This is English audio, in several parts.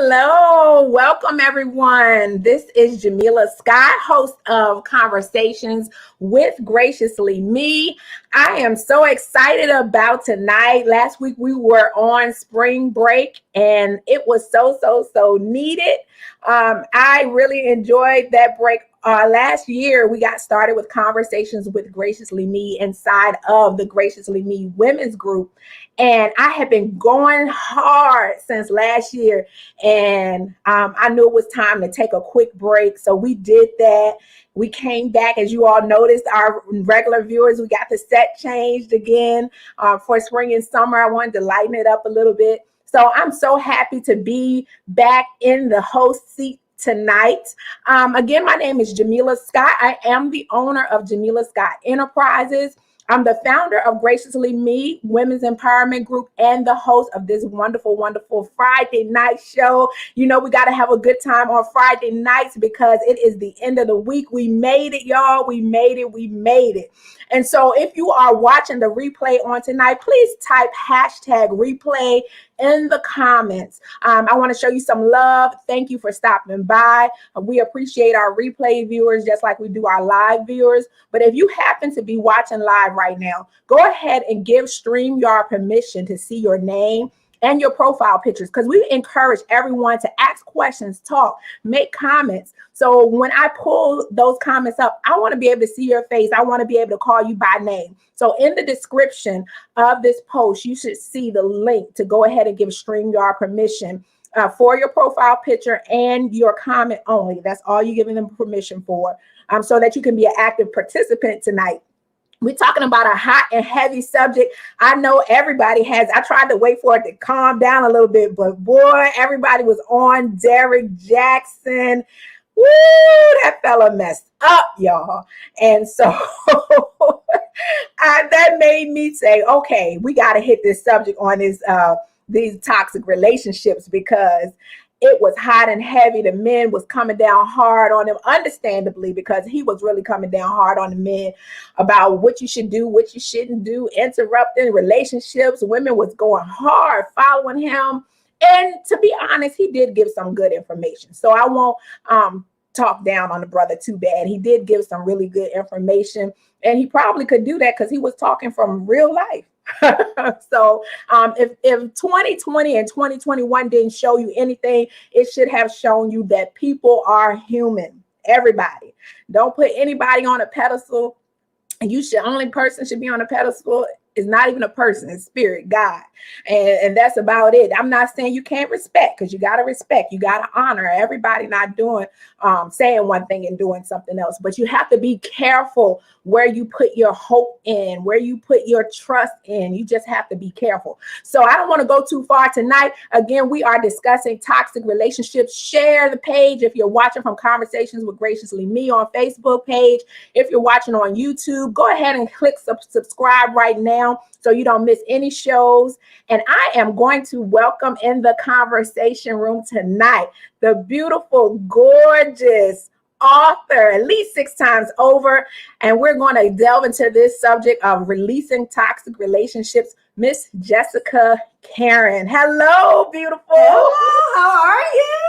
Hello, welcome everyone. This is Jamila Scott, host of Conversations with Graciously Me. I am so excited about tonight. Last week we were on spring break and it was so needed. I really enjoyed that break. Last year, we got started with Conversations with Graciously Me inside of the Graciously Me women's group. And I have been going hard since last year. And I knew it was time to take a quick break. So we did that. We came back, as you all noticed, our regular viewers, we got the set changed again for spring and summer. I wanted to lighten it up a little bit. So I'm so happy to be back in the host seat tonight. Again, my name is Jamila Scott. I am the owner of Jamila Scott Enterprises. I'm the founder of Graciously Me Women's Empowerment Group and the host of this wonderful Friday night show. You know, we got to have a good time on Friday nights because it is the end of the week. We made it, y'all. We made it. And so if you are watching the replay on tonight, please type #replay in the comments. I want to show you some love. Thank you for stopping by. We appreciate our replay viewers just like we do our live viewers. But if you happen to be watching live right now, go ahead and give StreamYard permission to see your name and your profile pictures, because we encourage everyone to ask questions, talk, make comments. So when I pull those comments up, I want to be able to see your face. I want to be able to call you by name. So in the description of this post, you should see the link to go ahead and give StreamYard permission for your profile picture and your comment only. That's all you're giving them permission for, so that you can be an active participant tonight. We're talking about a hot and heavy subject. I know everybody has. I tried to wait for it to calm down a little bit, but boy, everybody was on Derrick Jackson. Woo, that fella messed up, y'all. And so that made me say, okay, we got to hit this subject on these toxic relationships, because it was hot and heavy. The men was coming down hard on him, understandably, because he was really coming down hard on the men about what you should do, what you shouldn't do, interrupting relationships. Women was going hard following him. And to be honest, he did give some good information. So I won't talk down on the brother too bad. He did give some really good information. And he probably could do that because he was talking from real life. So if 2020 and 2021 didn't show you anything, it should have shown you that people are human. Everybody. Don't put anybody on a pedestal. Only person should be on a pedestal is not even a person, it's spirit, God. And that's about it. I'm not saying you can't respect, because you got to respect, you got to honor everybody, not doing, saying one thing and doing something else. But you have to be careful where you put your hope in, where you put your trust in. You just have to be careful. So I don't want to go too far tonight. Again, we are discussing toxic relationships. Share the page if you're watching from Conversations with Graciously Me on Facebook page. If you're watching on YouTube, go ahead and click subscribe right now so you don't miss any shows. And I am going to welcome in the conversation room tonight the beautiful, gorgeous author, at least 6 times over. And we're going to delve into this subject of releasing toxic relationships, Miss Jessica Karin. Hello, beautiful. Hello, how are you?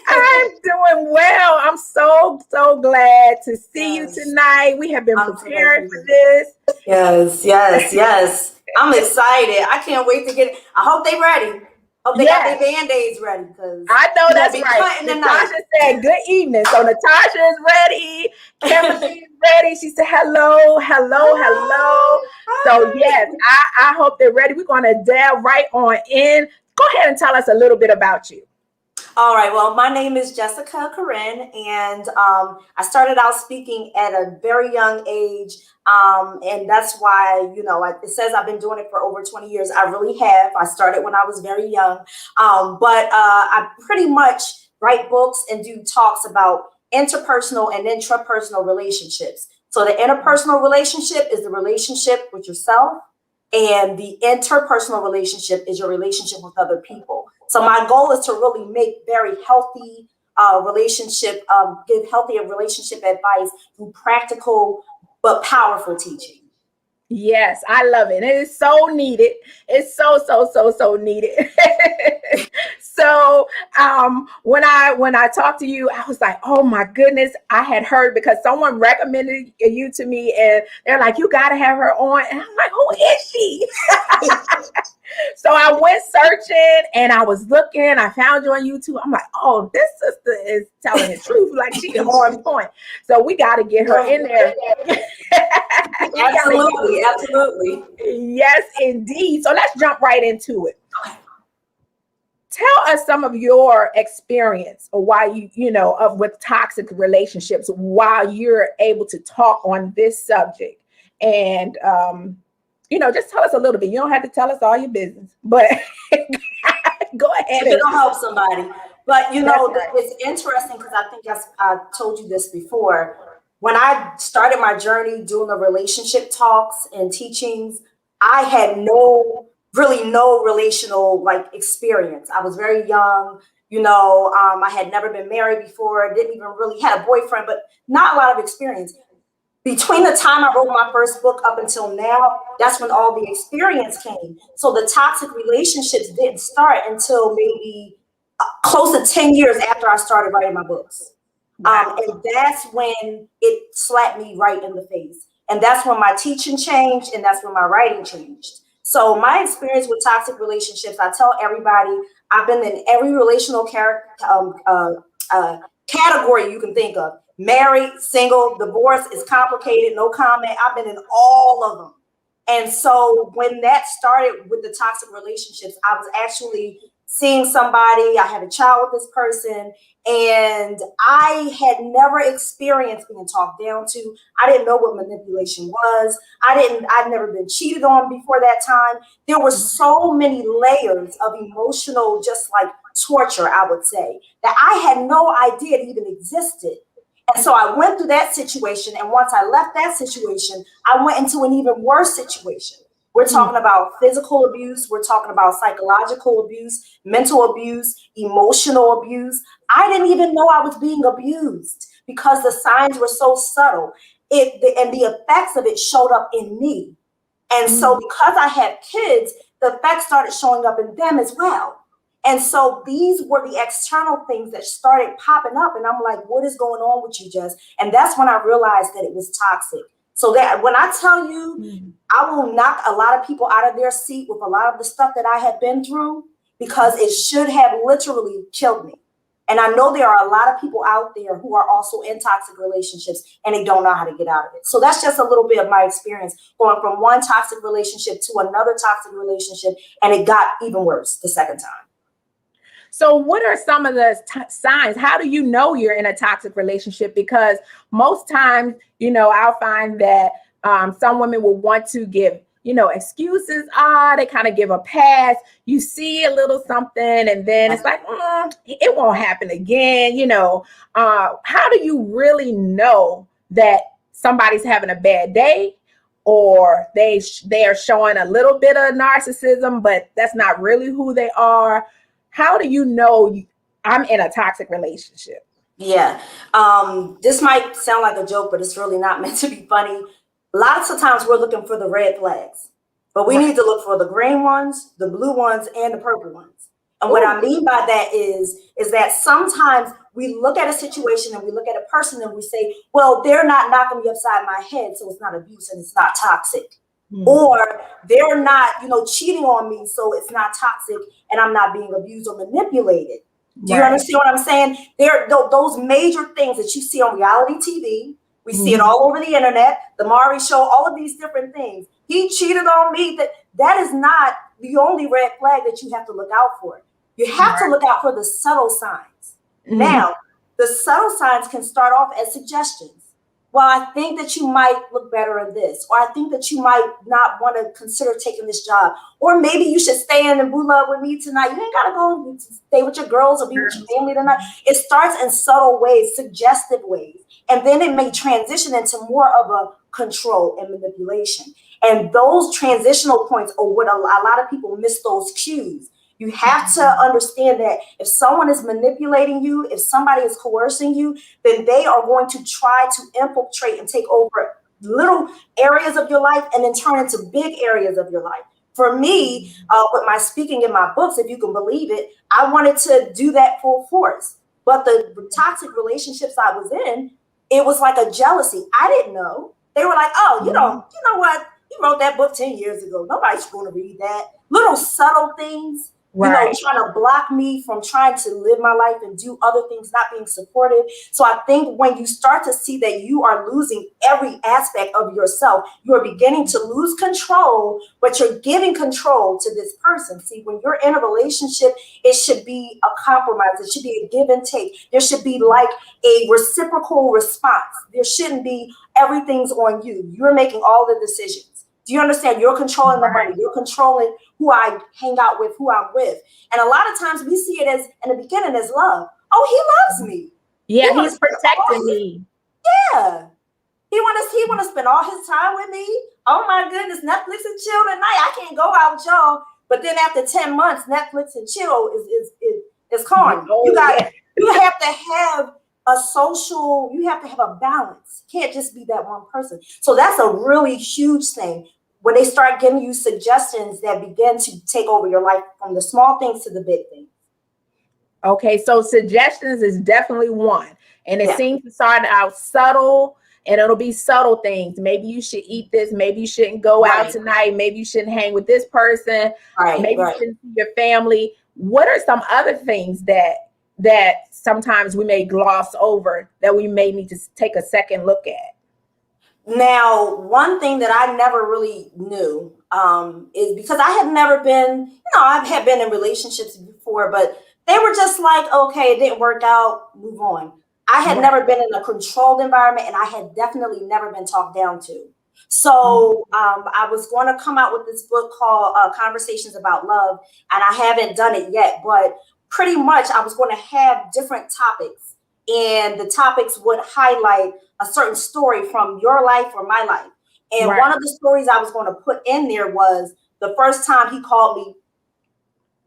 I'm doing well. I'm so glad to see you tonight. We have been preparing for this. Yes. I'm excited. I can't wait to get it. I hope they're ready. Hope they got their Band-Aids ready, because I know that's right. Natasha said good evening. So Natasha is ready. Kimberly is ready. She said hello. So yes, I hope they're ready. We're going to delve right on in. Go ahead and tell us a little bit about you. All right. Well, my name is Jessica Karin, and I started out speaking at a very young age. And that's why, it says I've been doing it for over 20 years. I really have. I started when I was very young. But I pretty much write books and do talks about interpersonal and intrapersonal relationships. So the interpersonal relationship is the relationship with yourself, and the interpersonal relationship is your relationship with other people. So my goal is to really make very healthy give healthy relationship advice through practical but powerful teaching. Yes, I love it. It is so needed. It's so needed. So when I talked to you, I was like, oh my goodness, I had heard because someone recommended you to me, and they're like, you gotta have her on. And I'm like, who is she? So I went searching and I was looking. I found you on YouTube. I'm like, oh, this sister is telling the truth. Like, she on point. So we got to get her in there. Absolutely, absolutely. Yes, indeed. So let's jump right into it. Tell us some of your experience or why with toxic relationships, while you're able to talk on this subject. And just tell us a little bit. You don't have to tell us all your business, but go ahead. It'll help somebody. But it's interesting because I think I told you this before. When I started my journey doing the relationship talks and teachings, I had no relational experience. I was very young. I had never been married before. Didn't even really had a boyfriend, but not a lot of experience. Between the time I wrote my first book up until now, that's when all the experience came. So the toxic relationships didn't start until maybe close to 10 years after I started writing my books. Wow. And that's when it slapped me right in the face. And that's when my teaching changed, and that's when my writing changed. So my experience with toxic relationships, I tell everybody, I've been in every relational category you can think of. Married, single, divorce is complicated, no comment. I've been in all of them. And so when that started with the toxic relationships, I was actually seeing somebody, I had a child with this person, and I had never experienced being talked down to. I didn't know what manipulation was. I'd never been cheated on before that time. There were so many layers of emotional, just like torture, I would say, that I had no idea it even existed. And so I went through that situation. And once I left that situation, I went into an even worse situation. We're talking about physical abuse. We're talking about psychological abuse, mental abuse, emotional abuse. I didn't even know I was being abused because the signs were so subtle. And the effects of it showed up in me. And so because I had kids, the effects started showing up in them as well. And so these were the external things that started popping up. And I'm like, what is going on with you, Jess? And that's when I realized that it was toxic. So that when I tell you, I will knock a lot of people out of their seat with a lot of the stuff that I have been through, because it should have literally killed me. And I know there are a lot of people out there who are also in toxic relationships and they don't know how to get out of it. So that's just a little bit of my experience going from one toxic relationship to another toxic relationship. And it got even worse the second time. So what are some of the signs? How do you know you're in a toxic relationship? Because most times, I'll find that some women will want to give, excuses. They kind of give a pass. You see a little something and then it's like, it won't happen again. How do you really know that somebody's having a bad day, or they are showing a little bit of narcissism, but that's not really who they are? How do you know I'm in a toxic relationship? Yeah. This might sound like a joke, but it's really not meant to be funny. Lots of times we're looking for the red flags, but we need to look for the green ones, the blue ones, and the purple ones. And what I mean by that is that sometimes we look at a situation and we look at a person and we say, well, they're not knocking me upside my head, so it's not abuse and it's not toxic. Or they're not, cheating on me, so it's not toxic and I'm not being abused or manipulated. Do you understand what I'm saying? There are those major things that you see on reality TV. We see it all over the internet, the Maury show, all of these different things. He cheated on me. That is not the only red flag that you have to look out for. You have to look out for the subtle signs. Now, the subtle signs can start off as suggestions. Well, I think that you might look better in this, or I think that you might not want to consider taking this job, or maybe you should stay in and boo love with me tonight. You ain't got to go stay with your girls or be with your family tonight. It starts in subtle ways, suggestive ways, and then it may transition into more of a control and manipulation. And those transitional points are what a lot of people miss, those cues. You have to understand that if someone is manipulating you, if somebody is coercing you, then they are going to try to infiltrate and take over little areas of your life and then turn into big areas of your life. For me, with my speaking in my books, if you can believe it, I wanted to do that full force. But the toxic relationships I was in, it was like a jealousy. I didn't know. They were like, oh, you know what? You wrote that book 10 years ago. Nobody's going to read that. Little subtle things, trying to block me from trying to live my life and do other things, not being supportive. So I think when you start to see that you are losing every aspect of yourself, you're beginning to lose control, but you're giving control to this person. See, when you're in a relationship, it should be a compromise. It should be a give and take. There should be like a reciprocal response. There shouldn't be everything's on you. You're making all the decisions. Do you understand? You're controlling the money. You're controlling who I hang out with, who I'm with. And a lot of times we see it as, in the beginning, as love. Oh, he loves me. Yeah, he's protecting me. Yeah. He want to spend all his time with me. Oh my goodness, Netflix and chill tonight. I can't go out with y'all. But then after 10 months, Netflix and chill is corny. You have to have you have to have a balance. Can't just be that one person. So that's a really huge thing. When they start giving you suggestions that begin to take over your life, from the small things to the big things. Okay, so suggestions is definitely one. And it seems to start out subtle, and it'll be subtle things. Maybe you should eat this. Maybe you shouldn't go out tonight. Maybe you shouldn't hang with this person. Maybe you shouldn't see your family. What are some other things that sometimes we may gloss over that we may need to take a second look at? Now, one thing that I never really knew is because I had never been, I had been in relationships before, but they were just like, okay, it didn't work out, move on. I had never been in a controlled environment, and I had definitely never been talked down to. So I was going to come out with this book called Conversations About Love, and I haven't done it yet, but pretty much I was going to have different topics, and the topics would highlight a certain story from your life or my life. And one of the stories I was going to put in there was the first time he called me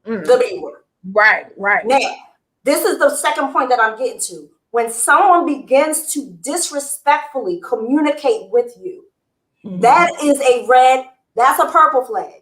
the B word. Right. Now, this is the second point that I'm getting to. When someone begins to disrespectfully communicate with you, that is that's a purple flag.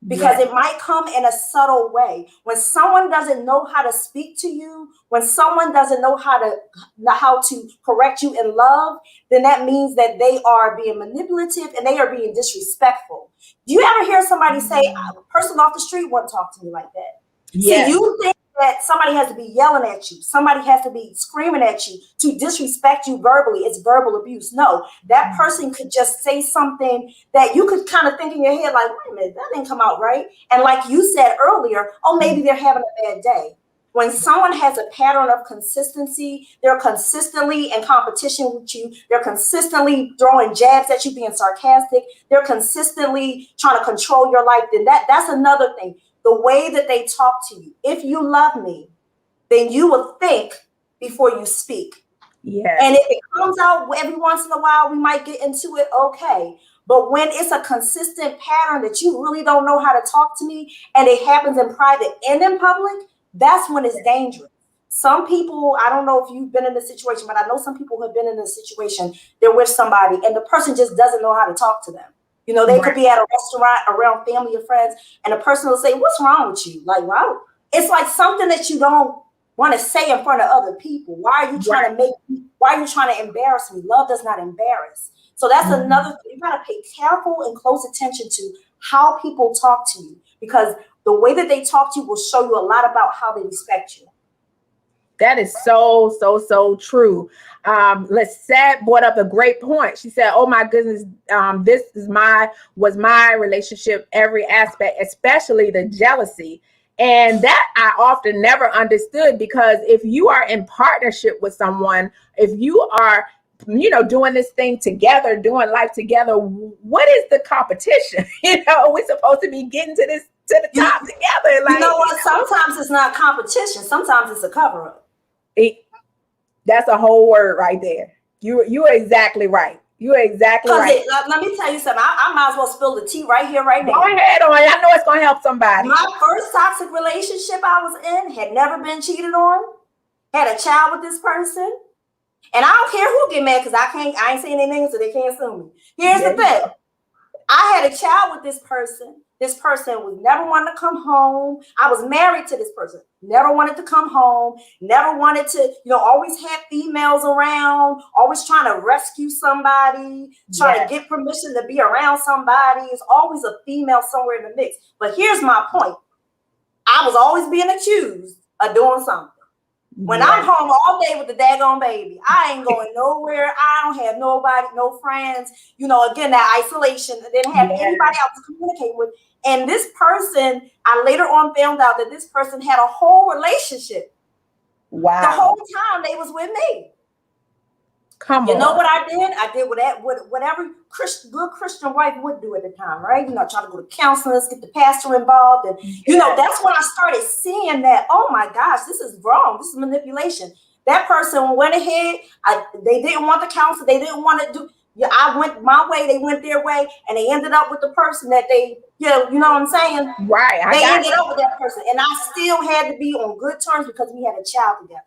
Because it might come in a subtle way. When someone doesn't know how to speak to you, when someone doesn't know how to correct you in love, then that means that they are being manipulative and they are being disrespectful. Do you ever hear somebody say, a person off the street won't talk to me like that? Yes. See, you think that somebody has to be yelling at you. Somebody has to be screaming at you to disrespect you verbally. It's verbal abuse. No, that person could just say something that you could kind of think in your head, like, wait a minute, that didn't come out right. And like you said earlier, oh, maybe they're having a bad day. When someone has a pattern of consistency, they're consistently in competition with you. They're consistently throwing jabs at you, being sarcastic. They're consistently trying to control your life. Then that's another thing. The way that they talk to you. If you love me, then you will think before you speak. Yeah. And if it comes out every once in a while, we might get into it. Okay. But when it's a consistent pattern that you really don't know how to talk to me, and it happens in private and in public, that's when it's dangerous. Some people, I don't know if you've been in this situation, but I know some people who have been in this situation. They're with somebody and the person just doesn't know how to talk to them. They could be at a restaurant around family or friends, and a person will say, what's wrong with you? Like, wow. It's like something that you don't want to say in front of other people. Why are you trying to embarrass me? Love does not embarrass. So that's another thing. You got to pay careful and close attention to how people talk to you, because the way that they talk to you will show you a lot about how they respect you. That is so true. Lisette brought up a great point. She said, oh my goodness, this was my relationship, every aspect, especially the jealousy. And that I often never understood, because if you are in partnership with someone, if you are, doing this thing together, doing life together, what is the competition? We're supposed to be getting to the top together. Like, you know what? Sometimes it's not competition. Sometimes it's a cover-up. That's a whole word right there. You're exactly right. You're exactly right. Let me tell you something. I might as well spill the tea right here, right now. Go ahead on. I know it's going to help somebody. My first toxic relationship I was in, had never been cheated on, had a child with this person. And I don't care who get mad because I ain't saying anything, so they can't sue me. Here's the thing. I had a child with this person. This person was never wanted to come home. I was married to this person. Never wanted to come home. Never wanted to, always had females around, always trying to rescue somebody, trying to get permission to be around somebody. It's always a female somewhere in the mix. But here's my point. I was always being accused of doing something. When I'm home all day with the daggone baby, I ain't going nowhere. I don't have nobody, no friends. Again, that isolation. I didn't have anybody else to communicate with. And this person, I later on found out that this person had a whole relationship. Wow. The whole time they was with me. Come on. You know what I did? I did what every good Christian wife would do at the time, right? Try to go to counselors, get the pastor involved. And, that's when I started seeing that, oh my gosh, this is wrong. This is manipulation. That person went ahead. They didn't want the counsel. They didn't want to do. I went my way. They went their way. And they ended up with the person that they, you know what I'm saying? Right. They ended up with that person. And I still had to be on good terms because we had a child together.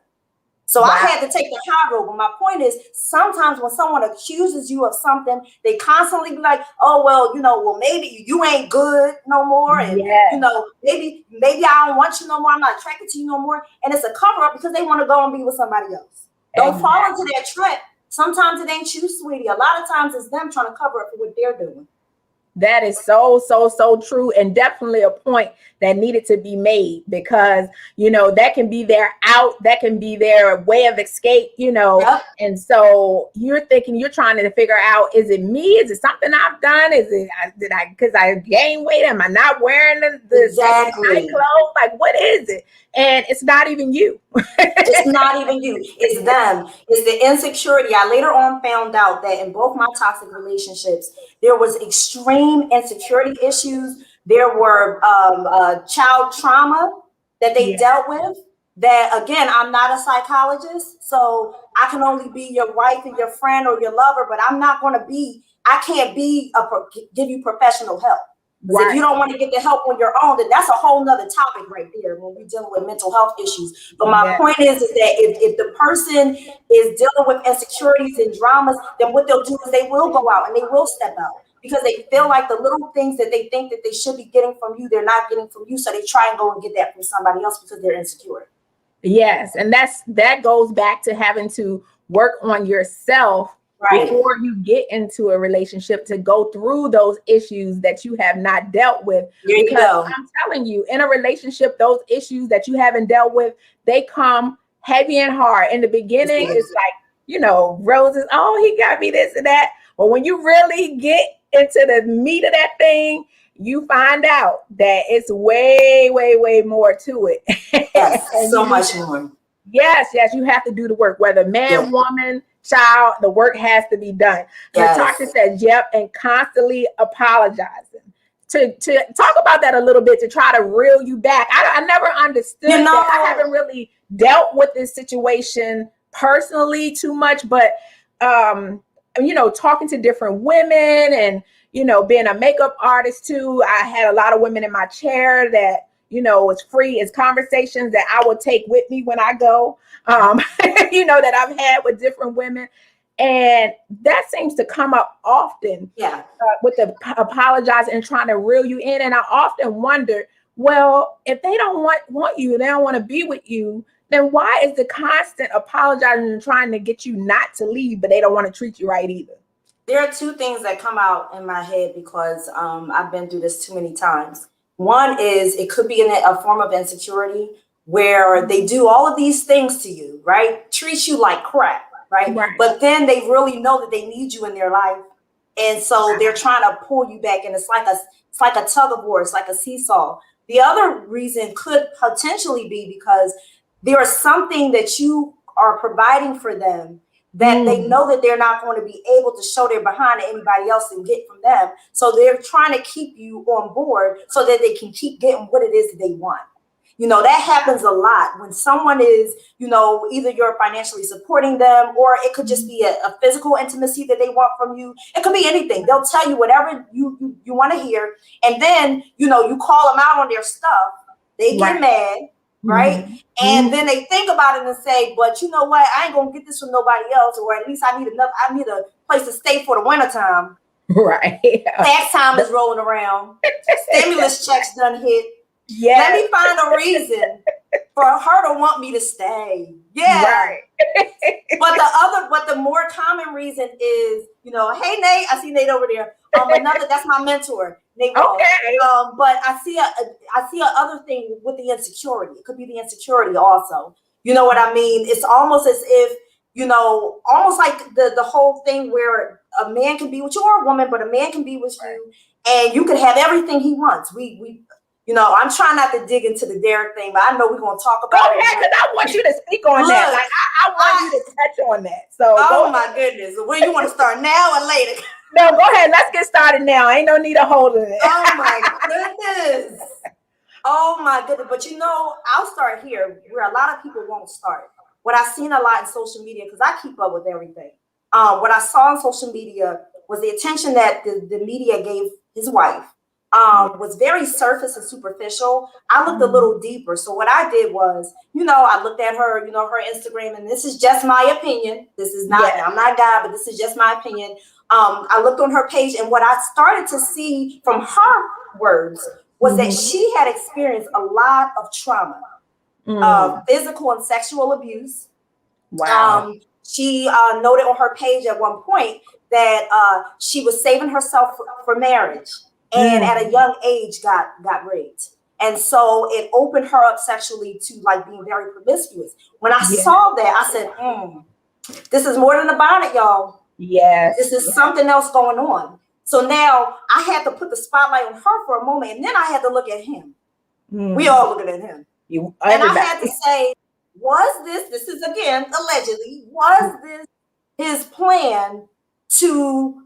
So I had to take the high road. But my point is, sometimes when someone accuses you of something, they constantly be like, oh, well, maybe you ain't good no more. And, maybe I don't want you no more. I'm not attracted to you no more. And it's a cover up because they want to go and be with somebody else. Don't fall into that trap. Sometimes it ain't you, sweetie. A lot of times it's them trying to cover up for what they're doing. That is so true, and definitely a point that needed to be made because, that can be their out, that can be their way of escape, and so you're trying to figure out, is it me? Is it something I've done? Is it, because I gained weight? Am I not wearing the clothes? Like, what is it? And it's not even you. It's not even you. It's them. It's the insecurity. I later on found out that in both my toxic relationships, there was extreme insecurity issues. There were child trauma that they dealt with. That, again, I'm not a psychologist, so I can only be your wife and your friend or your lover, but I can't give you professional help. If you don't want to get the help on your own, then that's a whole nother topic right there when we're dealing with mental health issues. But my point is that if the person is dealing with insecurities and dramas, then what they'll do is they will go out and they will step out because they feel like the little things that they think that they should be getting from you, they're not getting from you. So they try and go and get that from somebody else because they're insecure. Yes. And that goes back to having to work on yourself before you get into a relationship, to go through those issues that you have not dealt with. Because I'm telling you, in a relationship, those issues that you haven't dealt with, they come heavy and hard. In the beginning, it's like, roses. Oh, he got me this and that. But when you really get into the meat of that thing, you find out that it's way, way, way more to it. Yes, so much more. Yes, you have to do the work, whether man, woman, child, the work has to be done. Natasha says, and constantly apologizing. To talk about that a little bit, to try to reel you back. I never understood that. I haven't really dealt with this situation personally too much, but talking to different women and being a makeup artist too, I had a lot of women in my chair that it's free. It's conversations that I will take with me when I go, that I've had with different women. And that seems to come up often with the apologizing and trying to reel you in. And I often wonder, well, if they don't want you, they don't want to be with you, then why is the constant apologizing and trying to get you not to leave, but they don't want to treat you right either? There are two things that come out in my head because I've been through this too many times. One is it could be a form of insecurity where they do all of these things to you, right? Treat you like crap, right? But then they really know that they need you in their life. And so they're trying to pull you back. And it's like a tug of war. It's like a seesaw. The other reason could potentially be because there is something that you are providing for them that they know that they're not going to be able to show their behind to anybody else and get from them. So they're trying to keep you on board so that they can keep getting what it is that they want. That happens a lot when someone is, either you're financially supporting them, or it could just be a physical intimacy that they want from you. It could be anything. They'll tell you whatever you want to hear. And then, you call them out on their stuff. They get mad. right? Mhm. And then they think about it and say, but you know what? I ain't gonna get this from nobody else, or at least I need a place to stay for the wintertime. Right. Tax time is rolling around. Stimulus checks done hit. Let Yes. me find a reason for her to want me to stay. Yeah. Right. But the more common reason is, hey Nate, I see Nate over there. That's my mentor, Nate Ross. Okay. But I see a other thing with the insecurity. It could be the insecurity also. You know what I mean? It's almost as if, almost like the whole thing where a man can be with you, or a woman, but a man can be with you, and you can have everything he wants. I'm trying not to dig into the Derek thing, but I know we're gonna talk about it. Because I want you to speak on that. Like I want you to touch on that. So my goodness. Where you want to start, now or later? No, go ahead. Let's get started now. Ain't no need of holding it. Oh my goodness. Oh my goodness. But I'll start here where a lot of people won't start. What I've seen a lot in social media, because I keep up with everything. What I saw on social media was the attention that the media gave his wife. Was very surface and superficial. I looked a little deeper. So what I did was, I looked at her, her Instagram, and this is just my opinion. This is not, I'm not God, but this is just my opinion. I looked on her page, and what I started to see from her words was that she had experienced a lot of trauma, physical and sexual abuse. Wow. She noted on her page at one point that she was saving herself for marriage, and at a young age got raped. And so it opened her up sexually to like being very promiscuous. When I saw that, I said, this is more than a bonnet, y'all. Yes. This is something else going on. So now I had to put the spotlight on her for a moment, and then I had to look at him. We all looking at him. And I had to say, was this is again, allegedly, was this his plan to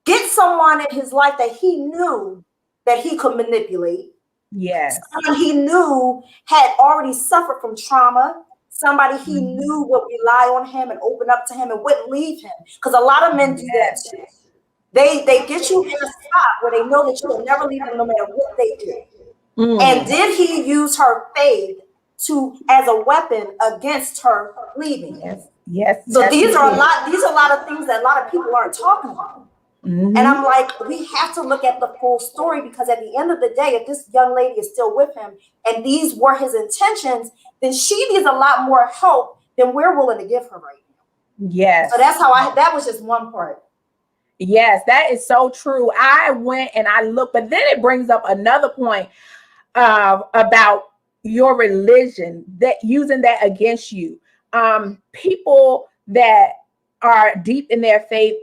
get someone in his life that he knew that he could manipulate? Yes. Someone he knew had already suffered from trauma. Somebody he knew would rely on him and open up to him and wouldn't leave him. Because a lot of men do that too. They get you in a spot where they know that you will never leave them no matter what they do. And did he use her faith as a weapon against her leaving? Yes. So these are a lot of things that a lot of people aren't talking about. And I'm like, we have to look at the full story, because at the end of the day, if this young lady is still with him and these were his intentions, then she needs a lot more help than we're willing to give her right now. Yes. So that's how that was just one part. Yes, that is so true. I went and I looked, but then it brings up another point about your religion, that using that against you. People that are deep in their faith,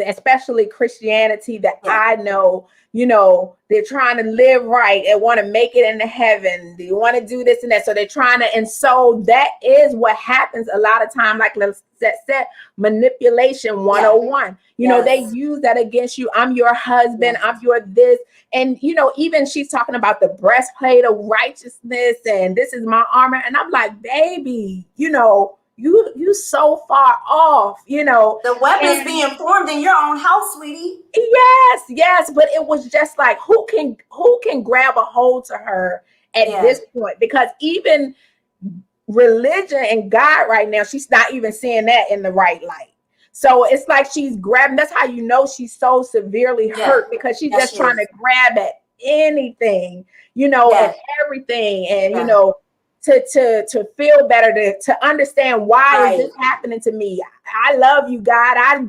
especially Christianity, that I know, they're trying to live right and want to make it into heaven. They want to do this and that. So they're trying to, and so that is what happens a lot of time, like said, manipulation 101. They use that against you. I'm your husband. I'm your this. And, even she's talking about the breastplate of righteousness and this is my armor. And I'm like, baby, you so far off, The weapons being formed in your own house, sweetie. Yes. But it was just like, who can grab a hold to her at this point? Because even religion and God right now, she's not even seeing that in the right light. So it's like she's grabbing. That's how you know she's so severely hurt, because she's just trying to grab at anything, and everything, and to feel better, to understand why is this happening to me. I love you, God. I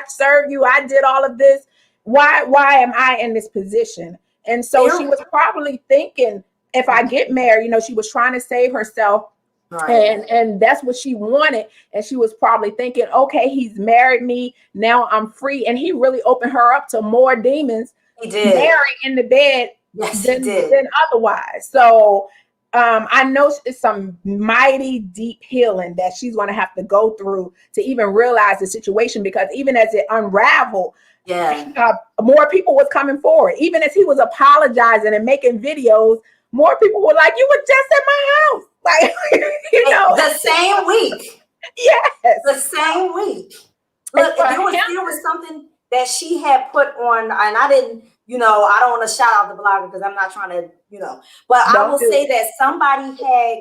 serve you. I did all of this. Why am I in this position? And so she was probably thinking, if I get married, she was trying to save herself. And that's what she wanted. And she was probably thinking, okay, he's married me. Now I'm free. And he really opened her up to more demons. He did. Married in the bed than otherwise. So I know it's some mighty deep healing that she's going to have to go through to even realize the situation, because even as it unraveled, more people was coming forward. Even as he was apologizing and making videos, more people were like, you were just at my house. Like, the same week. Yes. The same week. Look, there was something that she had put on, and I didn't I don't want to shout out the blogger because I'm not trying to, but I will say that somebody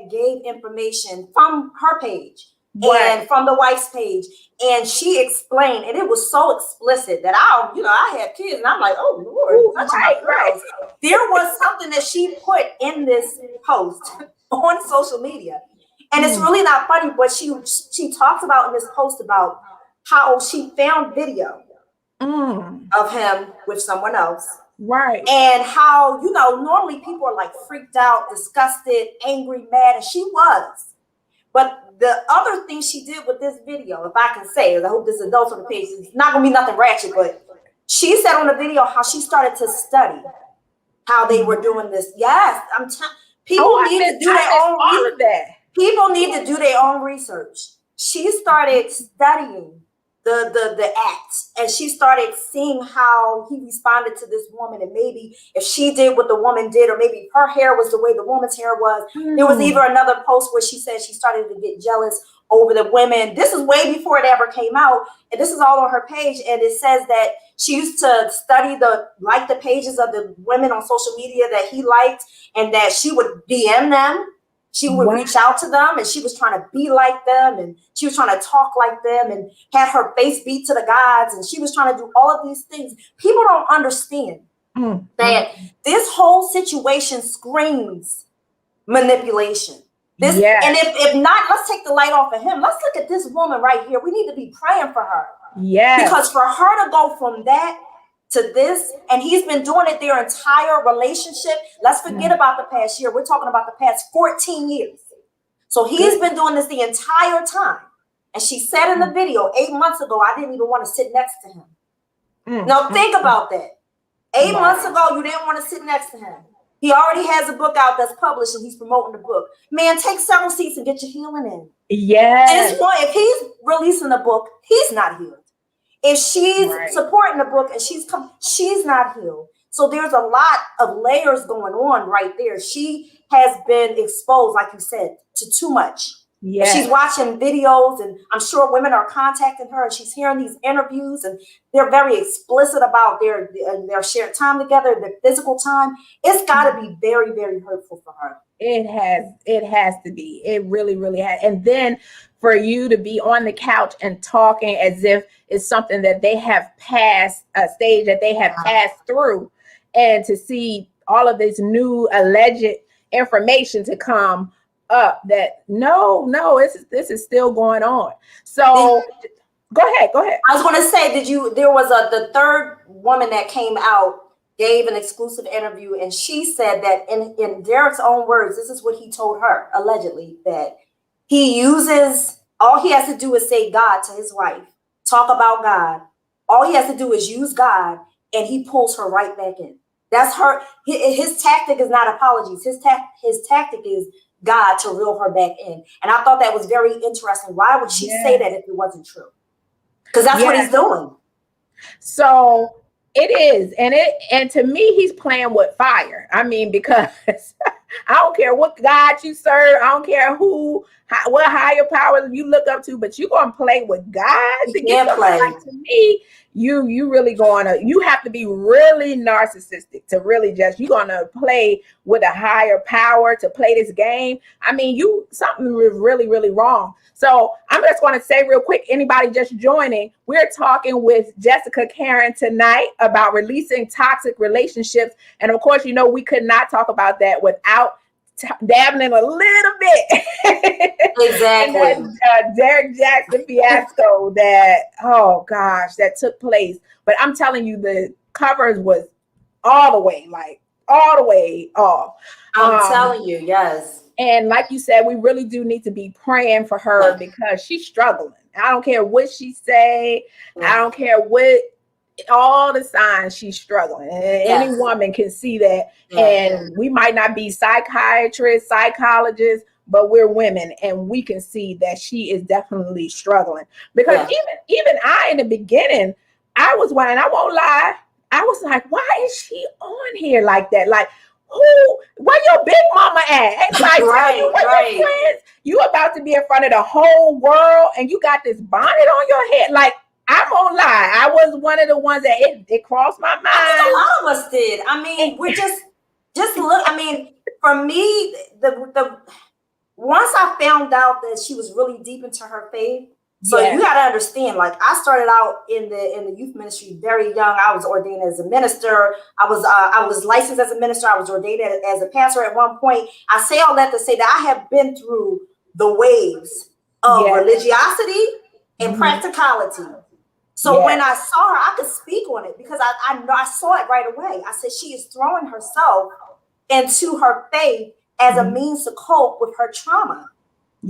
gave information from her page and from the wife's page, and she explained, and it was so explicit that I have kids, and I'm like, oh Lord, right. There was something that she put in this post on social media, and it's really not funny, but she talks about in this post about how she found video of him with someone else. Right. And how, normally people are like freaked out, disgusted, angry, mad, and she was. But the other thing she did with this video, if I can say, I hope this adults on the page, it's not going to be nothing ratchet, but she said on the video how she started to study how they were doing this. Yes, people need to do their own research. People need to do their own research. She started studying the act, and she started seeing how he responded to this woman, and maybe if she did what the woman did, or maybe her hair was the way the woman's hair was. There was even another post where she said she started to get jealous over the women. This is way before it ever came out, and this is all on her page, and it says that she used to study the pages of the women on social media that he liked, and that she would DM them. She would reach out to them, and she was trying to be like them, and she was trying to talk like them, and had her face beat to the gods, and she was trying to do all of these things. People don't understand that this whole situation screams manipulation. And if not, let's take the light off of him. Let's look at this woman right here. We need to be praying for her. Because for her to go from that to this, and he's been doing it their entire relationship. Let's forget about the past year. We're talking about the past 14 years. So he's been doing this the entire time. And she said in the video 8 months ago, I didn't even want to sit next to him. Now think about that. 8 months ago, you didn't want to sit next to him. He already has a book out that's published, and he's promoting the book. Man, take several seats and get your healing in. If he's releasing the book, he's not healed. If she's supporting the book and she's not healed. So there's a lot of layers going on right there. She has been exposed, like you said, to too much. She's watching videos, and I'm sure women are contacting her, and she's hearing these interviews, and they're very explicit about their shared time together, their physical time. It's got to be very, very hurtful for her. It has to be. It really, really has. And then for you to be on the couch and talking as if it's something that they have passed, a stage that they have passed through, and to see all of this new alleged information to come up that this is still going on. So go ahead. I was going to say, there was the third woman that came out, gave an exclusive interview, and she said that in Derek's own words, this is what he told her, allegedly, that all he has to do is say God to his wife, talk about God. All he has to do is use God, and he pulls her right back in. That's her. His tactic is not apologies. His tactic is God to reel her back in. And I thought that was very interesting. Why would she say that if it wasn't true? Because that's what he's doing. So it is. And to me, he's playing with fire. I mean, because I don't care what God you serve. I don't care what higher power you look up to, but you're going to play with God to get play. Like, to me, you really you have to be really narcissistic to really you're going to play with a higher power to play this game. I mean, something is really, really wrong. So I'm just going to say real quick, anybody just joining, we're talking with Jessica Karin tonight about releasing toxic relationships. And of course, we could not talk about that without dabbling a little bit. Exactly. And that Derek Jackson fiasco that took place. But I'm telling you, the covers was all the way off. I'm telling you, yes. And like you said, we really do need to be praying for her because she's struggling. I don't care what she say. I don't care what, all the signs she's struggling. Any woman can see that. And we might not be psychiatrists, psychologists, but we're women, and we can see that she is definitely struggling. Because even I, in the beginning, I was wondering, I won't lie, I was like, why is she on here like that? Like, where your big mama at? It's like, your friends? You about to be in front of the whole world, and you got this bonnet on your head. Like, I'm gonna lie. I was one of the ones that it crossed my mind. I think a lot of us did. I mean, we're just look. I mean, for me, the once I found out that she was really deep into her faith. So you got to understand, like I started out in the youth ministry very young. I was ordained as a minister. I was licensed as a minister. I was ordained as a pastor at one point. I say all that to say that I have been through the waves of religiosity and practicality. So when I saw her, I could speak on it because I saw it right away. I said she is throwing herself into her faith as a means to cope with her trauma.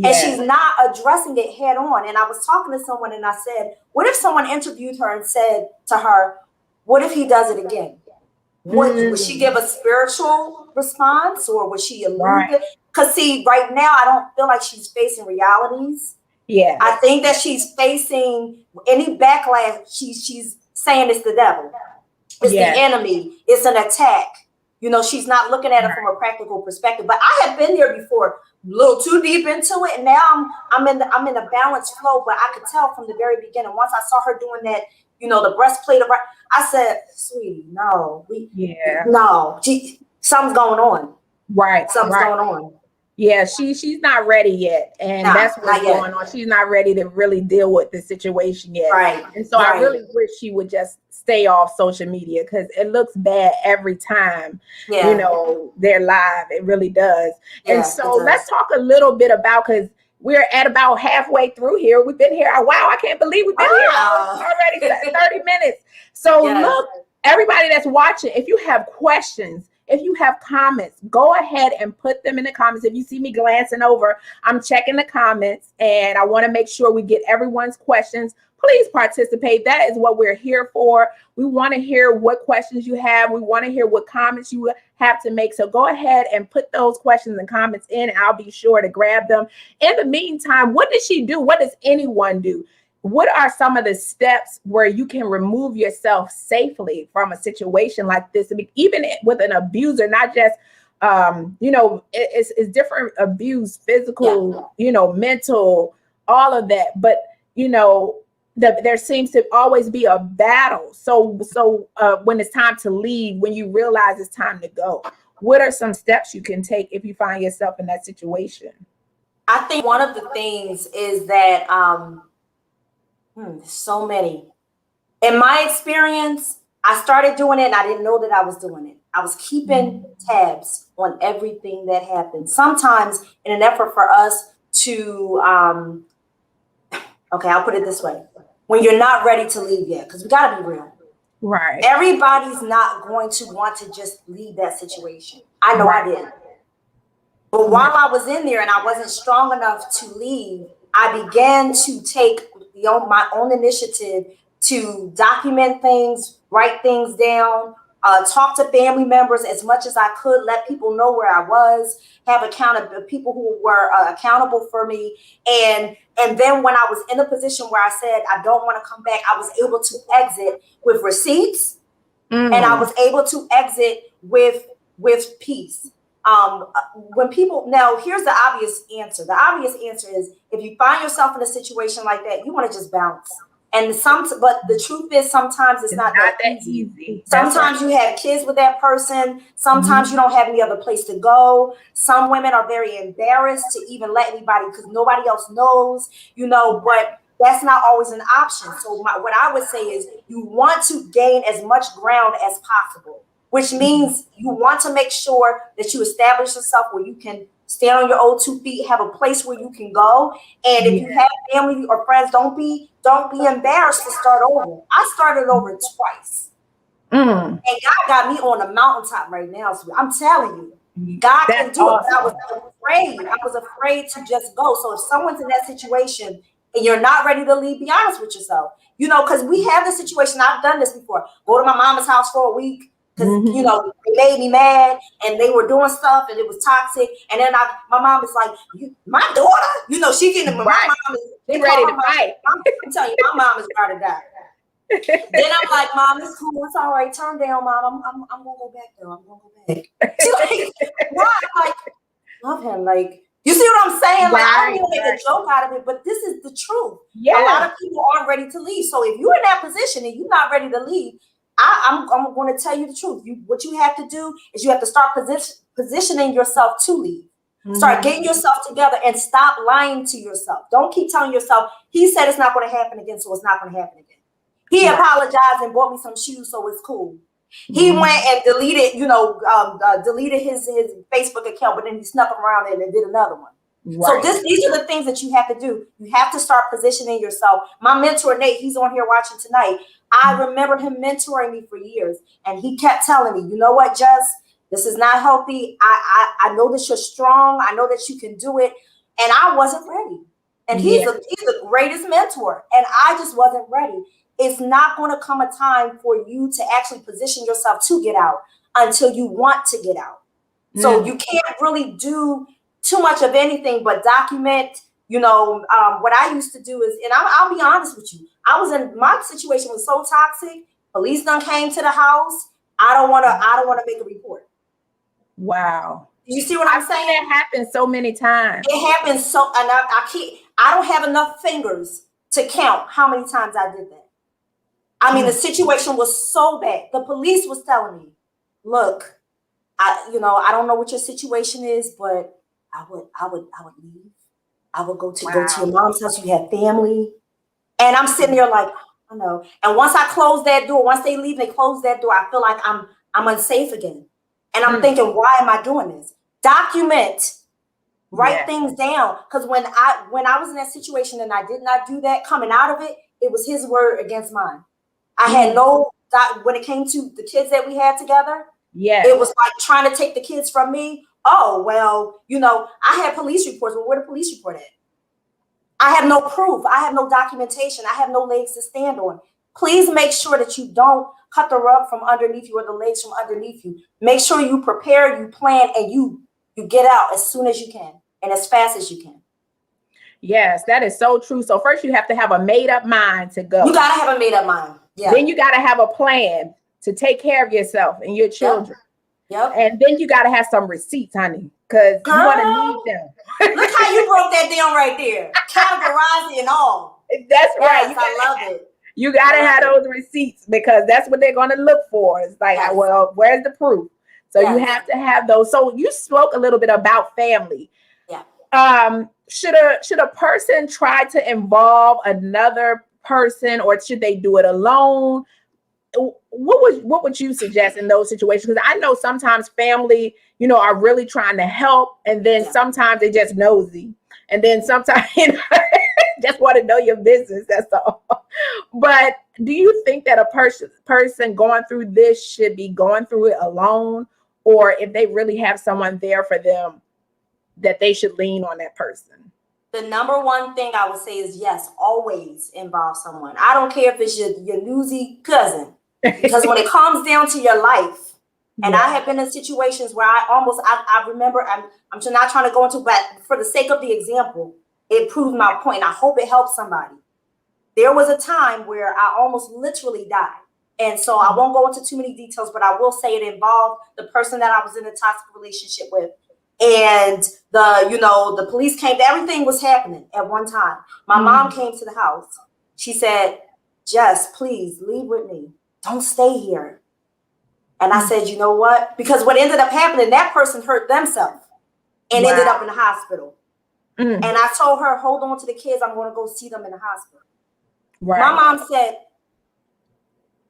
And she's not addressing it head on. And I was talking to someone and I said, what if someone interviewed her and said to her, what if he does it again? Would she give a spiritual response or would she allude it? Because see, right now, I don't feel like she's facing realities. Yeah. I think that she's facing any backlash. She's saying it's the devil. It's the enemy. It's an attack. You know, she's not looking at it from a practical perspective. But I have been there before, a little too deep into it, and now I'm in a balanced flow. But I could tell from the very beginning. Once I saw her doing that, you know, the breastplate of, I said, "Sweetie, no, no, something's going on. Right, something's going on." Yeah, she's not ready yet, and that's what's going on. She's not ready to really deal with the situation yet. Right, and so I really wish she would just stay off social media because it looks bad every time, you know, they're live. It really does. And so let's talk a little bit about, because we're at about halfway through here. We've been here. Wow, I can't believe we've been here already 30 minutes. So look, everybody that's watching, if you have questions, if you have comments, go ahead and put them in the comments. If you see me glancing over, I'm checking the comments and I want to make sure we get everyone's questions. Please participate. That is what we're here for. We want to hear what questions you have. We want to hear what comments you have to make. So go ahead and put those questions and comments in. I'll be sure to grab them. In the meantime, what does she do? What does anyone do? What are some of the steps where you can remove yourself safely from a situation like this? Even with an abuser, not just, you know, it's different abuse, physical, you know, mental, all of that. But, you know, there seems to always be a battle. So when it's time to leave, when you realize it's time to go, what are some steps you can take if you find yourself in that situation? I think one of the things is that, so many. In my experience, I started doing it and I didn't know that I was doing it. I was keeping tabs on everything that happened. Sometimes in an effort for us to, okay, I'll put it this way. When you're not ready to leave yet, because we got to be real. Right. Everybody's not going to want to just leave that situation. I know I did. But while I was in there and I wasn't strong enough to leave, I began to take my own initiative to document things, write things down, talk to family members as much as I could, let people know where I was, have people who were accountable for me. And then when I was in a position where I said, I don't want to come back, I was able to exit with receipts and I was able to exit with peace. When people, now here's the obvious answer. The obvious answer is if you find yourself in a situation like that, you want to just bounce. But the truth is sometimes it's not that easy. Sometimes you have kids with that person. Sometimes you don't have any other place to go. Some women are very embarrassed to even let anybody because nobody else knows, you know, but that's not always an option. So what I would say is you want to gain as much ground as possible, which means you want to make sure that you establish yourself where you can stand on your own 2 feet, have a place where you can go. And if you have family or friends, don't be embarrassed to start over. I started over twice. And God got me on a mountaintop right now. So I'm telling you, God can do it. I was afraid. I was afraid to just go. So if someone's in that situation and you're not ready to leave, be honest with yourself. You know, because we have this situation. I've done this before. Go to my mama's house for a week. Because, you know, they made me mad and they were doing stuff and it was toxic. And then my mom is like, my daughter, you know, she getting my mom is ready to fight. I'm telling you, my mom is about to die. Then I'm like, Mom, it's cool. It's all right. Turn down, Mom. I'm going to go back though. I'm going to go back. She's like, why? I'm like, love him. Like, You see what I'm saying? Like, I don't Right, want to make right. a joke out of it, but this is the truth. Yeah. A lot of people aren't ready to leave. So if you're in that position and you're not ready to leave, I'm going to tell you the truth. What you have to do is you have to start positioning yourself to leave. Start getting yourself together and stop lying to yourself. Don't keep telling yourself, he said it's not going to happen again, so it's not going to happen again. He apologized and bought me some shoes, so it's cool. He went and deleted, deleted his Facebook account, but then he snuck around it and did another one. Right. So these are the things that you have to do. You have to start positioning yourself. My mentor, Nate, he's on here watching tonight. I remember him mentoring me for years, and he kept telling me, you know what, Jess, this is not healthy. I know that you're strong. I know that you can do it. And I wasn't ready. And he's the greatest mentor. And I just wasn't ready. It's not going to come a time for you to actually position yourself to get out until you want to get out. So you can't really do too much of anything but document. What I used to do is, and I'll be honest with you, my situation was so toxic. Police done came to the house. I don't want to make a report. Wow. You see what I'm saying? It happens so many times. It happens so, and I don't have enough fingers to count how many times I did that. I mean, the situation was so bad. The police was telling me, look, I don't know what your situation is, but I would leave. I would go to your mom's house. You have family. And I'm sitting there like, I know. And once I close that door, once they leave, they close that door, I feel like I'm unsafe again. And I'm thinking, why am I doing this? Document, write things down. Because when I was in that situation and I did not do that, coming out of it, it was his word against mine. I had when it came to the kids that we had together, it was like trying to take the kids from me. Oh, well, I had police reports. Well, where the police report at? I have no proof. I have no documentation. I have no legs to stand on. Please make sure that you don't cut the rug from underneath you or the legs from underneath you. Make sure you prepare, you plan, and you get out as soon as you can and as fast as you can. Yes, that is so true. So first you have to have a made up mind to go. You got to have a made up mind. Yeah. Then you got to have a plan to take care of yourself and your children. Yep. And then you got to have some receipts, honey, because you want to need them. Look how you broke that down right there. Categorize and all. That's right. I love it. You got to have those receipts because that's what they're going to look for. It's like, well, where's the proof? So you have to have those. So you spoke a little bit about family. Yeah. Should a person try to involve another person, or should they do it alone? What would you suggest in those situations? Because I know sometimes family, are really trying to help, and then sometimes they just nosy, and then sometimes just want to know your business. That's all. But do you think that a person going through this should be going through it alone, or if they really have someone there for them, that they should lean on that person? The number one thing I would say is yes, always involve someone. I don't care if it's your newsy cousin, because when it comes down to your life, and I have been in situations where I remember, I'm not trying to go into, but for the sake of the example, it proved my point. I hope it helps somebody. There was a time where I almost literally died. And so I won't go into too many details, but I will say it involved the person that I was in a toxic relationship with. And the police came, everything was happening at one time. My mom came to the house. She said, Jess, please leave with me. Don't stay here. And I said, you know what? Because what ended up happening, that person hurt themselves and ended up in the hospital. And I told her, hold on to the kids. I'm going to go see them in the hospital. Right. My mom said,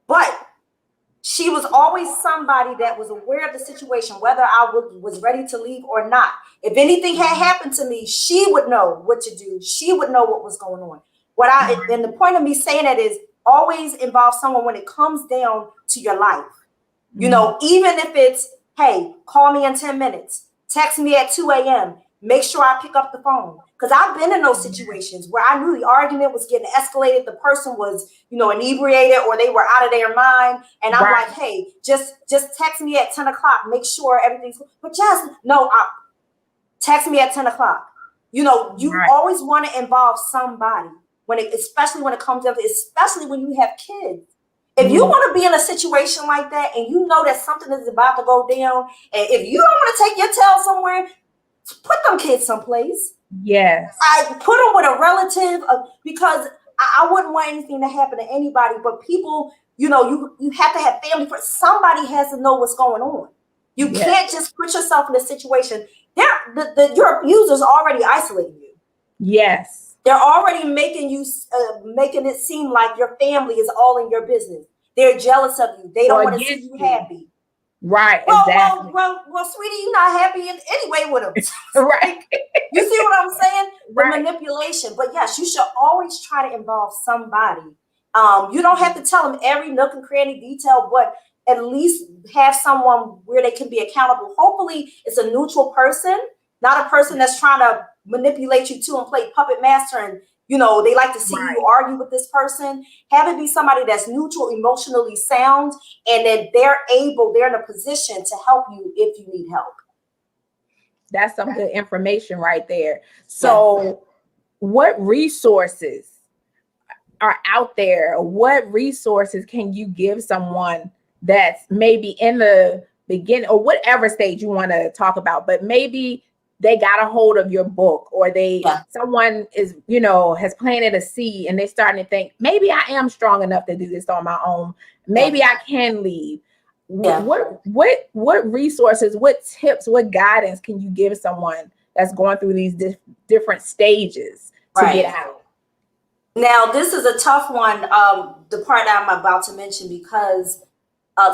but she was always somebody that was aware of the situation, whether I was ready to leave or not. If anything had happened to me, she would know what to do. She would know what was going on. And the point of me saying that is always involve someone when it comes down to your life. Even if it's, hey, call me in 10 minutes, text me at 2 a.m., make sure I pick up the phone. Because I've been in those situations where I knew the argument was getting escalated. The person was, inebriated, or they were out of their mind. And I'm like, hey, just text me at 10 o'clock. Make sure everything's, but text me at 10 o'clock. You always want to involve somebody especially when it comes down to, especially when you have kids. If you want to be in a situation like that and you know that something is about to go down, and if you don't want to take your tail somewhere, put them kids someplace. Yes. I put them with a relative because I wouldn't want anything to happen to anybody, but people, you have to have family. Somebody has to know what's going on. You can't just put yourself in a situation. Your abusers already isolating you. Yes. They're already making it seem like your family is all in your business. They're jealous of you. They don't want to see you happy. Right. Exactly. Well, sweetie, you're not happy anyway with them. Right. You see what I'm saying? The Right. manipulation. But yes, you should always try to involve somebody. You don't have to tell them every nook and cranny detail, but at least have someone where they can be accountable. Hopefully it's a neutral person, not a person that's trying to manipulate you too and play puppet master. And, they like to see you argue with this person. Have it be somebody that's neutral, emotionally sound, and that they're in a position to help you if you need help. That's some good information right there. So what resources are out there? What resources can you give someone that's maybe in the beginning or whatever stage you want to talk about, but maybe they got a hold of your book, or someone is, has planted a seed and they're starting to think, maybe I am strong enough to do this on my own. Maybe I can leave. Yeah. What resources, what tips, what guidance can you give someone that's going through these different stages to get out? Now, this is a tough one, the part that I'm about to mention, because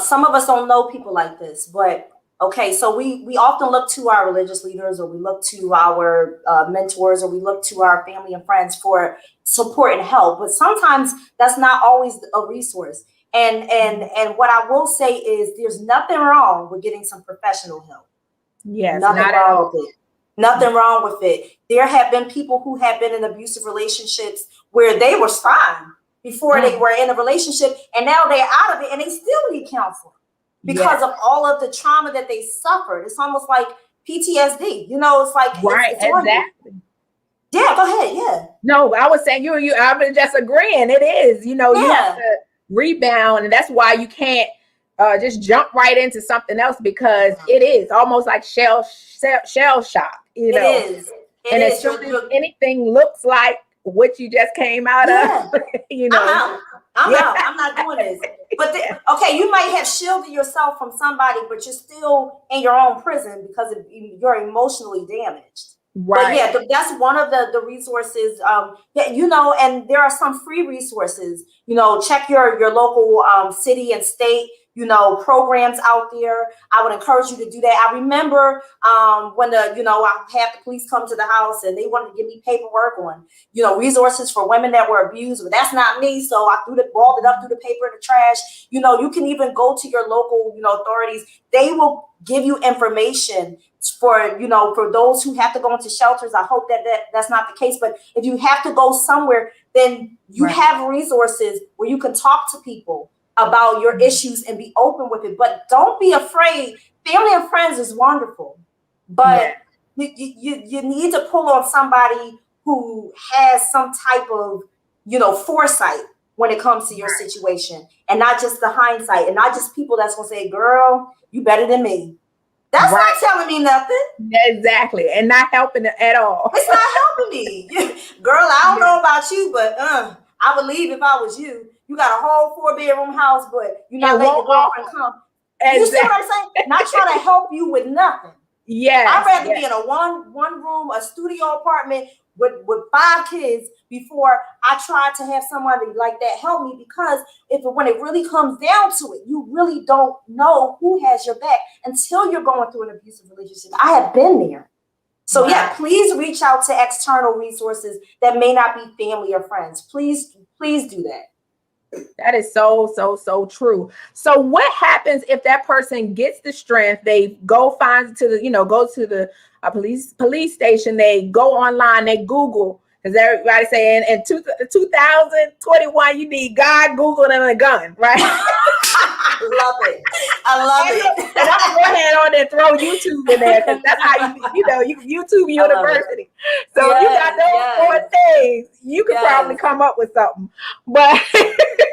some of us don't know people like this, but okay, so we often look to our religious leaders, or we look to our mentors, or we look to our family and friends for support and help, but sometimes that's not always a resource. And what I will say is there's nothing wrong with getting some professional help. Yes, nothing wrong with it. Nothing wrong with it. There have been people who have been in abusive relationships where they were fine before they were in a relationship, and now they're out of it and they still need counseling because of all of the trauma that they suffered. It's almost like PTSD. It's like exactly. Yeah, go ahead. Yeah. No, I was saying I'm just agreeing. It is. You have to rebound, and that's why you can't just jump right into something else, because it is almost like shell shock. It is. As soon as anything looks like what you just came out of, I'm out. I'm not doing this. But you might have shielded yourself from somebody, but you're still in your own prison because you're emotionally damaged. Right. But that's one of the resources, and there are some free resources. Check your local city and state, programs out there. I would encourage you to do that. I remember when I had the police come to the house and they wanted to give me paperwork on, resources for women that were abused, but that's not me. So I balled it up, threw the paper in the trash. You can even go to your local, authorities. They will give you information for those who have to go into shelters. I hope that's not the case, but if you have to go somewhere, then you have resources where you can talk to people about your issues and be open with it. But don't be afraid. Family and friends is wonderful, but you need to pull on somebody who has some type of foresight when it comes to your situation, and not just the hindsight, and not just people that's gonna say, girl, you better than me. That's not telling me nothing. Exactly. And not helping at all. It's not helping me. Girl, I don't know about you, but I would leave if I was you. You got a whole 4-bedroom house, but you're not letting your girlfriend come. Exactly. You see what I'm saying? Not trying to help you with nothing. Yeah. I'd rather be in a one room, a studio apartment with 5 kids before I try to have somebody like that help me, because when it really comes down to it, you really don't know who has your back until you're going through an abusive relationship. I have been there. So please reach out to external resources that may not be family or friends. Please do that. That is so true. So what happens if that person gets the strength? They go go to the police station. They go online. They Google, because everybody saying in 2021 you need God, Google, and a gun, right? love it. I love it. And I'm gonna go ahead on and throw YouTube in there because that's how YouTube University. So if you got those 4 things, you could probably come up with something. But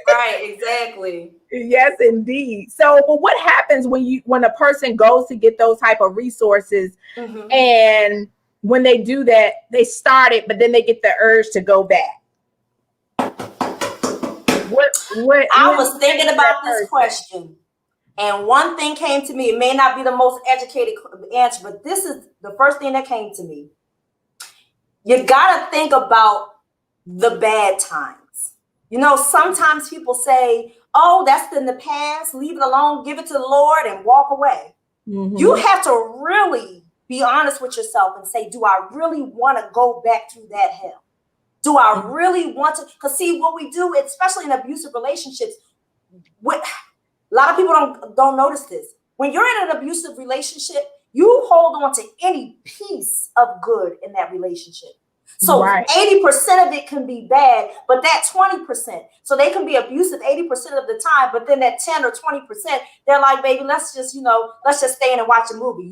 right, exactly. Yes, indeed. So, but what happens when a person goes to get those type of resources, and when they do that, they start it, but then they get the urge to go back? I was thinking about this question, and one thing came to me. It may not be the most educated answer, but this is the first thing that came to me. You got to think about the bad times. You know, sometimes people say, oh, that's in the past, leave it alone, give it to the Lord and walk away. You have to really be honest with yourself and say, do I really want to go back through that hell? Do I really want to? Because see, what we do, especially in abusive relationships, a lot of people don't notice this. When you're in an abusive relationship, you hold on to any piece of good in that relationship. So 80% of it can be bad, but that 20%. So they can be abusive 80% of the time, but then that 10 or 20%, they're like, baby, let's just stay in and watch a movie.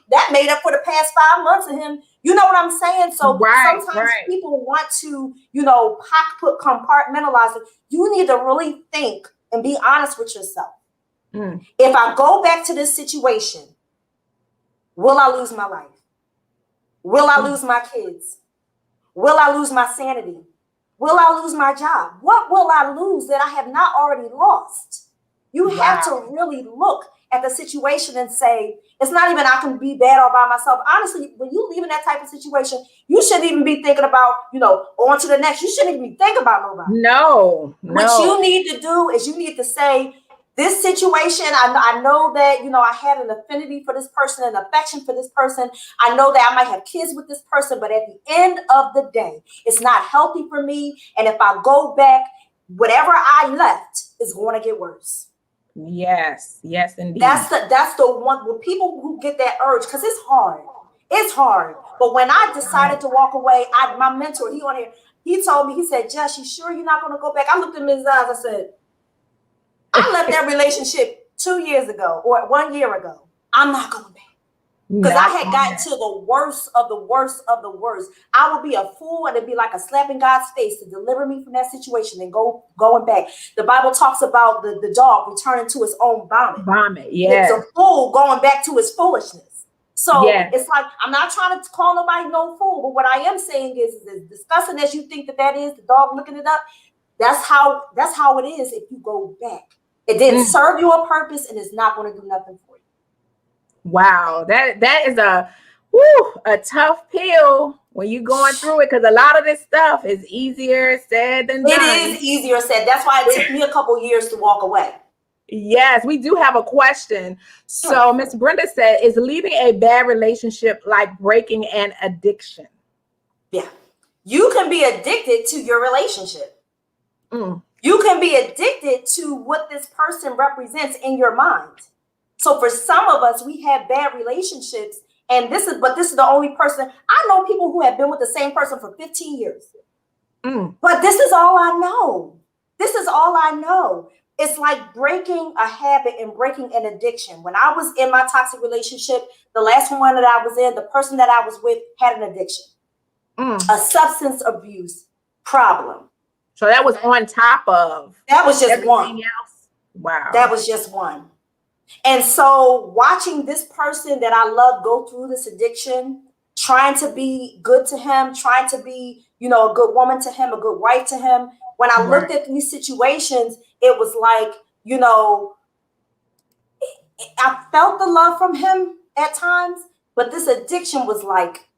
That made up for the past 5 months of him. You know what I'm saying? So sometimes people want to, compartmentalize it. You need to really think and be honest with yourself. If I go back to this situation, will I lose my life? Will I lose my kids? Will I lose my sanity? Will I lose my job? What will I lose that I have not already lost? You have to really look at the situation and say, it's not even I can be bad all by myself. Honestly, when you leave in that type of situation, you shouldn't even be thinking about, on to the next. You shouldn't even be thinking about nobody. No. What you need to do is you need to say, this situation, I know that, I had an affinity for this person, an affection for this person. I know that I might have kids with this person, but at the end of the day, it's not healthy for me. And if I go back, whatever I left is going to get worse. Yes, indeed. That's the one with people who get that urge, because it's hard. It's hard. But when I decided to walk away, my mentor, he told me, he said, Jess, you sure you're not going to go back? I looked him in his eyes. I said, I left that relationship 2 years ago or 1 year ago. I'm not going back. Because I had gotten to the worst of the worst of the worst. I would be a fool, and it'd be like a slap in God's face to deliver me from that situation and going back. The Bible talks about the dog returning to his own vomit. It's a fool going back to his foolishness. So it's like, I'm not trying to call nobody no fool, but what I am saying is as disgusting as you think that is, the dog looking it up, that's how it is if you go back. It didn't serve you a purpose, and it's not going to do nothing for you. Wow, that is a tough pill when you're going through it, because a lot of this stuff is easier said than done. It is easier said. That's why it took me a couple years to walk away. Yes, we do have a question. So Miss Brenda said, is leaving a bad relationship like breaking an addiction? Yeah. You can be addicted to your relationship. You can be addicted to what this person represents in your mind. So for some of us, we have bad relationships, and this is the only person. I know people who have been with the same person for 15 years. But this is all I know. This is all I know. It's like breaking a habit and breaking an addiction. When I was in my toxic relationship, the last one that I was in, the person that I was with had an addiction, a substance abuse problem. So that was on top of. That was just one. Else? Wow. That was just one. And so watching this person that I love go through this addiction, trying to be good to him, trying to be, a good woman to him, a good wife to him. When I looked at these situations, it was like, I felt the love from him at times, but this addiction was like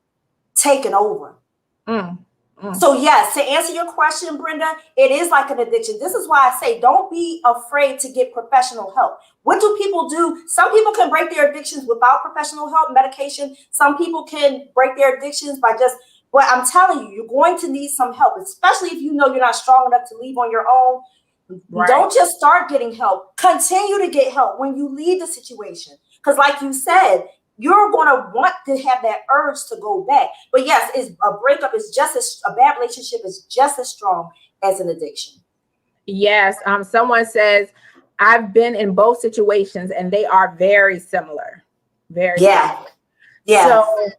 taking over. So yes, to answer your question, Brenda, it is like an addiction. This is why I say, don't be afraid to get professional help. What do people do? Some people can break their addictions without professional help, medication. Some people can break their addictions by but I'm telling you, you're going to need some help, especially if you know you're not strong enough to leave on your own. Don't just start getting help. Continue to get help when you leave the situation. Because like you said, you're going to want to have that urge to go back. But yes, a breakup is a bad relationship is just as strong as an addiction. Yes. Someone says, I've been in both situations and they are very similar. Very Yeah. similar. Yeah. So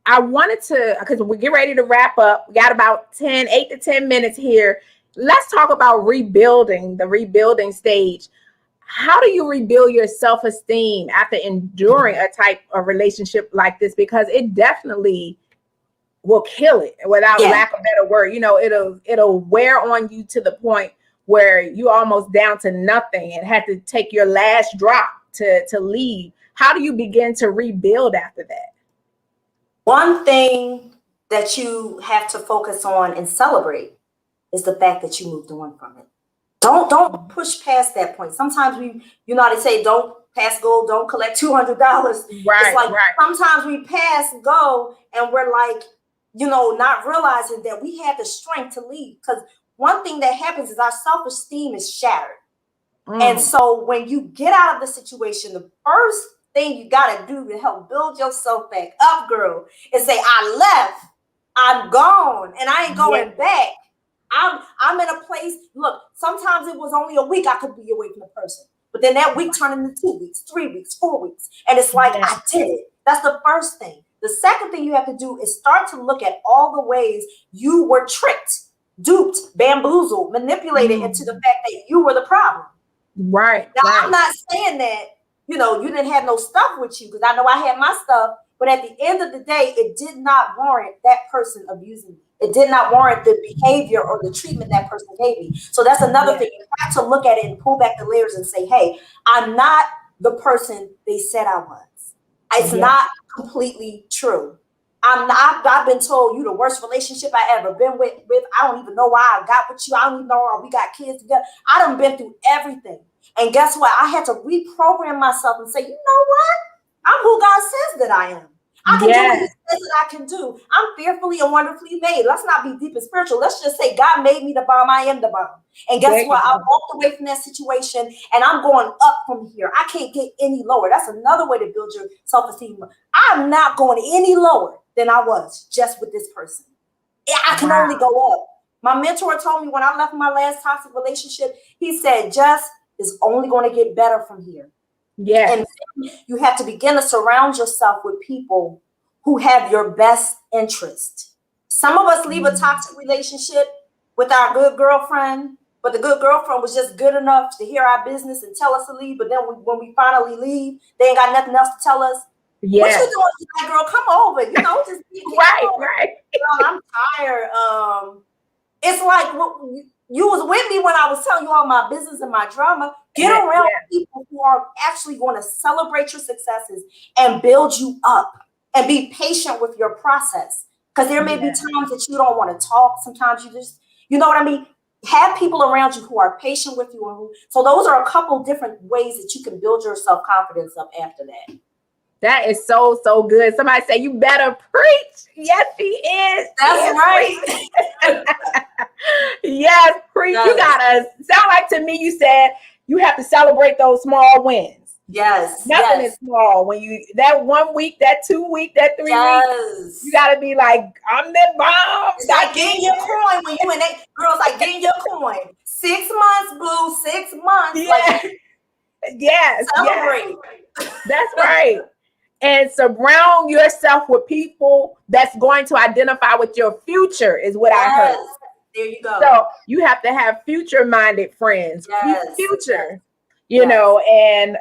I wanted to, because we get ready to wrap up. We got about 8 to 10 minutes here. Let's talk about rebuilding, the rebuilding stage. How do you rebuild your self-esteem after enduring a type of relationship like this? Because it definitely will kill it, without lack of better word. You know, it'll wear on you to the point where you almost down to nothing and had to take your last drop to leave. How do you begin to rebuild after that? One thing that you have to focus on and celebrate is the fact that you moved on from it. Don't push past that point. Sometimes they say don't pass go, don't collect $200. Right, it's like right. Sometimes we pass go and we're like, not realizing that we had the strength to leave. Because one thing that happens is our self-esteem is shattered. And so when you get out of the situation, the first thing you got to do to help build yourself back up, girl, is say, I left, I'm gone, and I ain't going back. I'm in a place, look, sometimes it was only a week I could be away from the person. But then that week turned into 2 weeks, 3 weeks, 4 weeks. And it's like, I did it. That's the first thing. The second thing you have to do is start to look at all the ways you were tricked, duped, bamboozled, manipulated into the fact that you were the problem. Right. Now, I'm not saying that, you didn't have no stuff with you, because I know I had my stuff. But at the end of the day, it did not warrant that person abusing me. It did not warrant the behavior or the treatment that person gave me. So that's another thing. You have to look at it and pull back the layers and say, hey, I'm not the person they said I was. It's not completely true. I've been told you the worst relationship I ever been with. I don't even know why I got with you. I don't even know why we got kids together. I done been through everything. And guess what? I had to reprogram myself and say, you know what? I'm who God says that I am. I can do what he says that I can do. I'm fearfully and wonderfully made. Let's not be deep and spiritual. Let's just say God made me the bomb. I am the bomb. And guess what? I walked away from that situation and I'm going up from here. I can't get any lower. That's another way to build your self-esteem. I'm not going any lower than I was just with this person. I can only go up. My mentor told me when I left my last toxic relationship, he said, Jess, is only going to get better from here. And you have to begin to surround yourself with people who have your best interest. Some of us leave a toxic relationship with our good girlfriend, but the good girlfriend was just good enough to hear our business and tell us to leave. But then when we finally leave, they ain't got nothing else to tell us. What you doing tonight, girl? Come over. Just right. Girl, I'm tired. It's like you was with me when I was telling you all my business and my drama. Get around people who are actually going to celebrate your successes and build you up, and be patient with your process. Because there may be times that you don't want to talk. Sometimes you just, you know what I mean? Have people around you who are patient with you. So those are a couple different ways that you can build your self-confidence up after that. That is so, so good. Somebody say, you better preach. Yes, she is. That's right. Yes, preach. You gotta sound like, to me, you said you have to celebrate those small wins. Yes. Nothing is small. When you, that 1 week, that 2 week, that 3 weeks, you gotta be like, I'm the bomb. It's like getting your coin when you and that girls like getting your coin. 6 months, boo, 6 months. Celebrate. That's right. And surround yourself with people that's going to identify with your future, is what I heard. There you go. So you have to have future-minded friends. Future, you know, and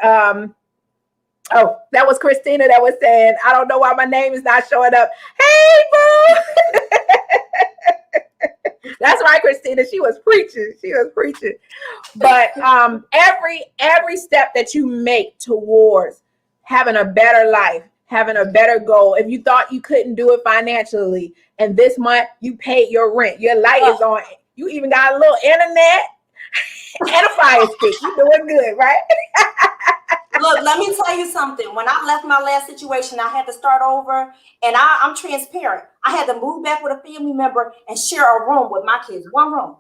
oh, that was Christina that was saying, I don't know why my name is not showing up. Hey, boo. That's right, Christina. She was preaching. But every step that you make towards having a better life, having a better goal. If you thought you couldn't do it financially, and this month you paid your rent, your light is on, you even got a little internet and a fire stick. You're doing good, right? Look, let me tell you something. When I left my last situation, I had to start over, and I'm transparent. I had to move back with a family member and share a room with my kids, one room.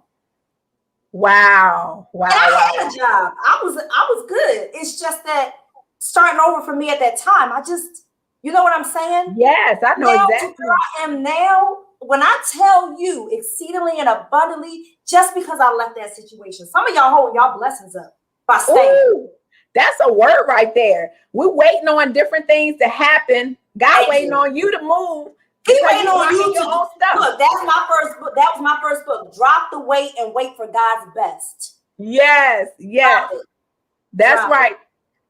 Wow. And I had a job. I was good. It's just that starting over for me at that time, I just, you know what I'm saying? Yes, I know exactly. Where I am now, when I tell you exceedingly and abundantly, just because I left that situation, some of y'all hold y'all blessings up by staying. Ooh, that's a word right there. We're waiting on different things to happen. God waiting on you to move. He waiting on you to own stuff. Look, that's my first book. That was my first book. Drop the weight and wait for God's best. Yes, yes. That's Drop right.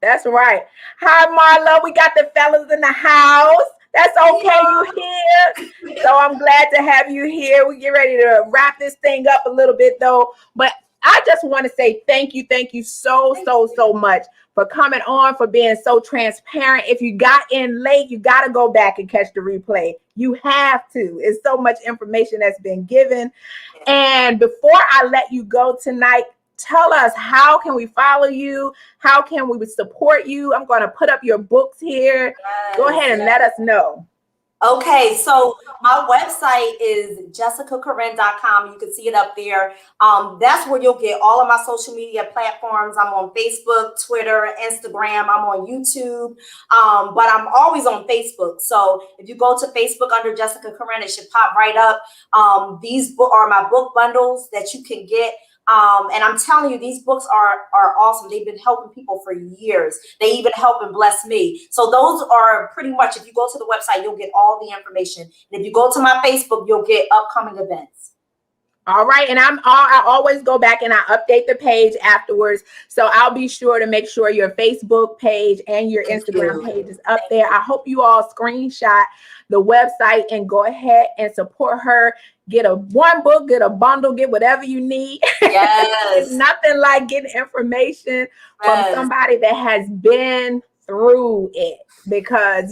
That's right. Hi, Marla. We got the fellas in the house. That's okay, you here. So I'm glad to have you here. We get ready to wrap this thing up a little bit though. But I just want to say thank you so much for coming on, for being so transparent. If you got in late, you got to go back and catch the replay. You have to. It's so much information that's been given. And before I let you go tonight, tell us, how can we follow you? How can we support you? I'm going to put up your books here. Go ahead and let us know. Okay, so my website is jessicakarin.com. You can see it up there. That's where you'll get all of my social media platforms. I'm on Facebook, Twitter, Instagram. I'm on YouTube, but I'm always on Facebook. So if you go to Facebook under Jessica Karin, it should pop right up. These are my book bundles that you can get. And I'm telling you, these books are awesome. They've been helping people for years. They even help and bless me. So those are pretty much, if you go to the website, you'll get all the information. And if you go to my Facebook, you'll get upcoming events. All right. And I always go back and I update the page afterwards. So I'll be sure to make sure your Facebook page and your Instagram page is up there. I hope you all screenshot the website and go ahead and support her. Get one book, get a bundle, get whatever you need. Yes. It's nothing like getting information from somebody that has been through it, because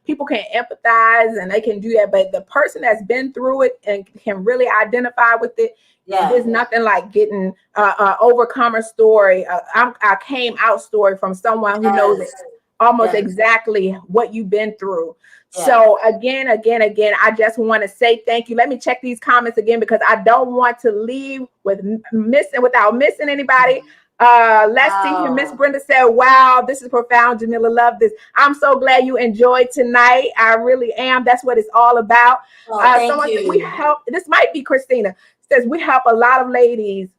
people can empathize and they can do that, but the person that's been through it and can really identify with it, there's nothing like getting overcomer story, I came out story from someone who knows it almost exactly what you've been through. So again, I just want to say thank you. Let me check these comments again, because I don't want to leave without missing anybody. Let's see here. Miss Brenda said, wow, this is profound. Jamila, love this. I'm so glad you enjoyed tonight. I really am. That's what it's all about. Someone said we help. This might be Christina. Says we help a lot of ladies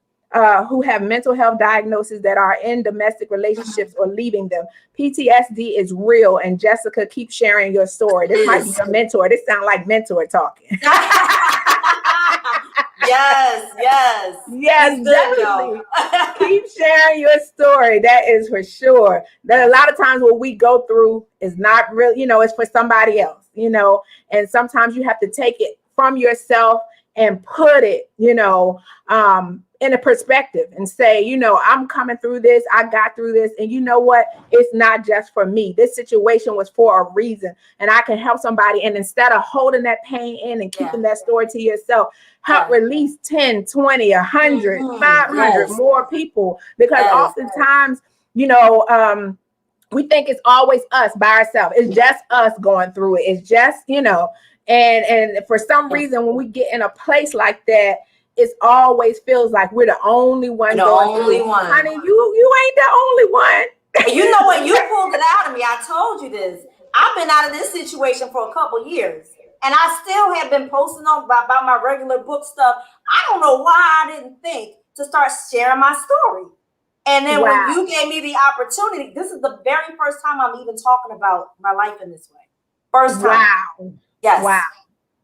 who have mental health diagnoses that are in domestic relationships or leaving them. PTSD is real. And Jessica, keep sharing your story. This might be your mentor. This sounds like mentor talking. Yes, definitely. Keep sharing your story. That is for sure. That a lot of times what we go through is not real, it's for somebody else, and sometimes you have to take it from yourself and put it, in a perspective and say, I'm coming through this. I got through this. And you know what? It's not just for me. This situation was for a reason, and I can help somebody. And instead of holding that pain in and keeping that story to yourself, help release 10, 20, 100, 500 more people. Because oftentimes, we think it's always us by ourselves. It's just us going through it. It's just, and for some reason, when we get in a place like that, it always feels like we're the only one. Honey, you ain't the only one. You know what? You pulled it out of me. I told you this. I've been out of this situation for a couple years, and I still have been posting about my regular book stuff. I don't know why I didn't think to start sharing my story. And then when you gave me the opportunity, this is the very first time I'm even talking about my life in this way. First time. Wow. Yes. Wow.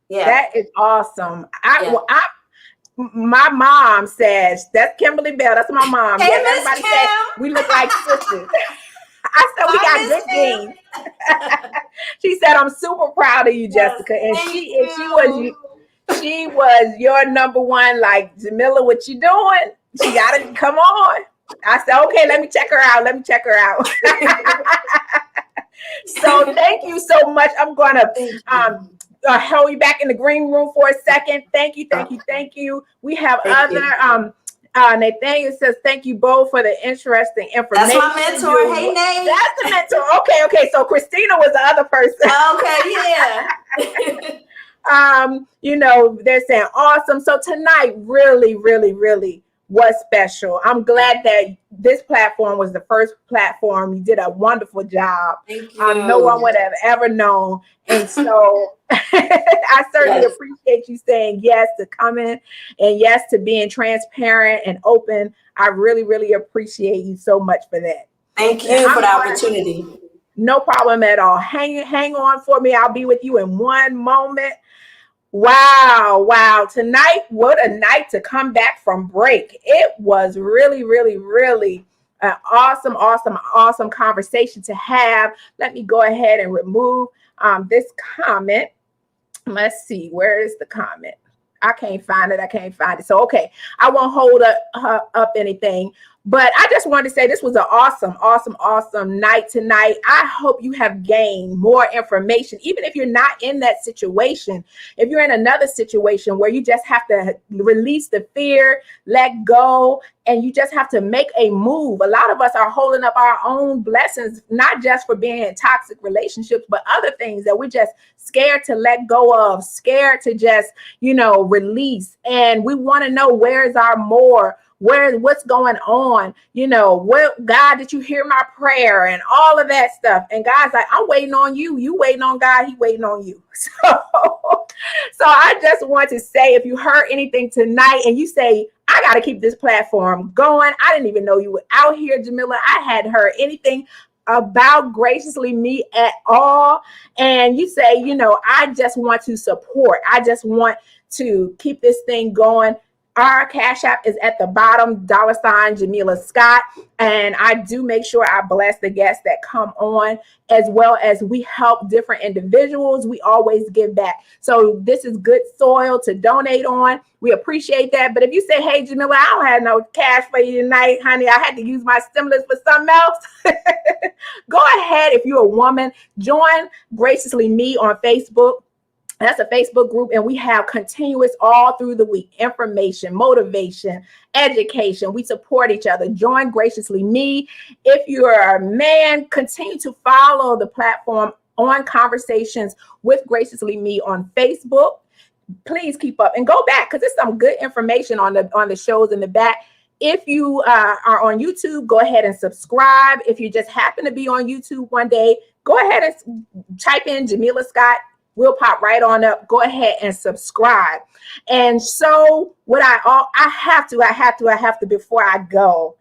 Yeah. That is awesome. My mom says, that's Kimberly Bell. That's my mom. Hey, everybody says we look like sisters. I said, we got good genes. She said, I'm super proud of you, Jessica. And she was your number one, like, Jamila, what you doing? She got to come on. I said, okay, let me check her out. So thank you so much. I'm going to hold you back in the green room for a second. Thank you. We have Nathaniel says, thank you both for the interesting information. That's my mentor. Hey, Nate. That's the mentor. Okay. So Christina was the other person. Okay, yeah. They're saying awesome. So tonight really, really, really was special. I'm glad that this platform was the first platform. You did a wonderful job. Thank you. No one would have ever known. And so I certainly Yes. appreciate you saying yes to coming and yes to being transparent and open. I really, really appreciate you so much for that. Thank And you for I'm the gonna, opportunity. no problem at all. Hang on for me. I'll be with you in one moment. Wow, wow. Tonight, what a night to come back from break. It was really, really, really an awesome conversation to have. Let me go ahead and remove this comment. Let's see, where is the comment? I can't find it. So, okay, I won't hold up anything. But I just wanted to say this was an awesome night tonight. I hope you have gained more information, even if you're not in that situation. If you're in another situation where you just have to release the fear, let go, and you just have to make a move. A lot of us are holding up our own blessings, not just for being in toxic relationships, but other things that we're just scared to let go of, scared to just, release. And we want to know, where's our more? What's going on? What, God, did you hear my prayer and all of that stuff? And God's like, I'm waiting on you. You waiting on God. He waiting on you. So I just want to say, if you heard anything tonight and you say, I got to keep this platform going, I didn't even know you were out here, Jamila. I hadn't heard anything about Graciously Me at all. And you say, I just want to support. I just want to keep this thing going. Our Cash App is at the bottom, $ Jamila Scott. And I do make sure I bless the guests that come on, as well as we help different individuals. We always give back. So this is good soil to donate on. We appreciate that. But if you say, hey, Jamila, I don't have no cash for you tonight, honey, I had to use my stimulus for something else. Go ahead. If you're a woman, join Graciously Me on Facebook. That's a Facebook group, and we have continuous all through the week information, motivation, education. We support each other. Join Graciously Me. If you're a man, continue to follow the platform on Conversations with Graciously Me on Facebook. Please keep up and go back, because there's some good information on the shows in the back. If you are on YouTube, go ahead and subscribe. If you just happen to be on YouTube one day, go ahead and type in Jamila Scott. We'll pop right on up. Go ahead and subscribe. And so what I have to before I go,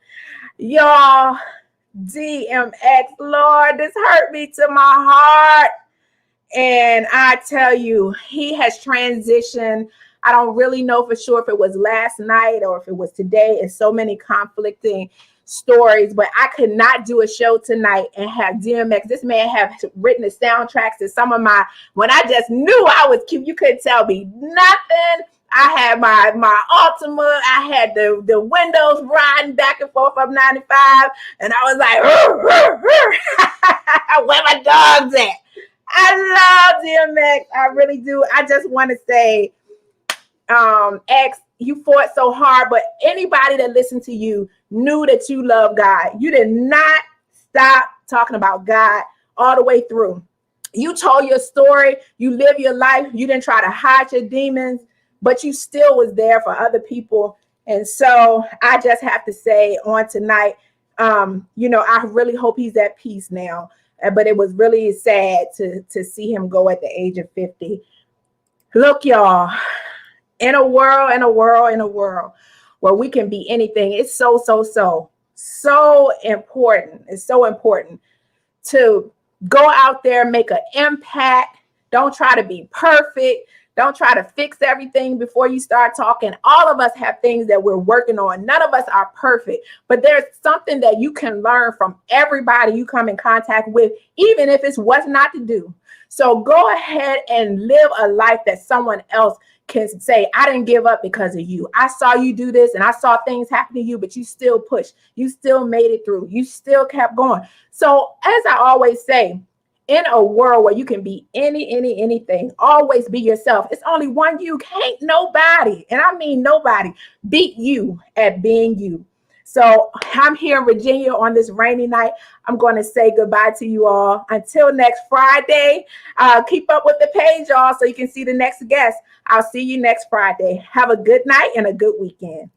y'all, DMX, Lord, this hurt me to my heart. And I tell you, he has transitioned. I don't really know for sure if it was last night or if it was today. It's so many conflicting stories, but I could not do a show tonight and have DMX. This man have written the soundtracks to some of when I just knew I was cute. You couldn't tell me nothing. I had my Altima. I had the windows riding back and forth up 95, and I was like, where my dogs at? I love DMX. I really do. I just want to say, X, you fought so hard, but anybody that listened to you knew that you love God. You did not stop talking about God all the way through. You told your story. You live your life. You didn't try to hide your demons, but you still was there for other people. And so I just have to say on tonight, I really hope he's at peace now. But it was really sad to see him go at the age of 50. Look, y'all, in a world where we can be anything, it's so important. It's so important to go out there, make an impact. Don't try to be perfect. Don't try to fix everything before you start talking. All of us have things that we're working on. None of us are perfect, but there's something that you can learn from everybody you come in contact with, even if it's what not to do. So go ahead and live a life that someone else can say, I didn't give up because of you. I saw you do this and I saw things happen to you, but you still pushed. You still made it through. You still kept going. So as I always say, in a world where you can be anything, always be yourself. It's only one you. Can't nobody, and I mean nobody, beat you at being you. So I'm here in Virginia on this rainy night. I'm going to say goodbye to you all. Until next Friday, keep up with the page, y'all, so you can see the next guest. I'll see you next Friday. Have a good night and a good weekend.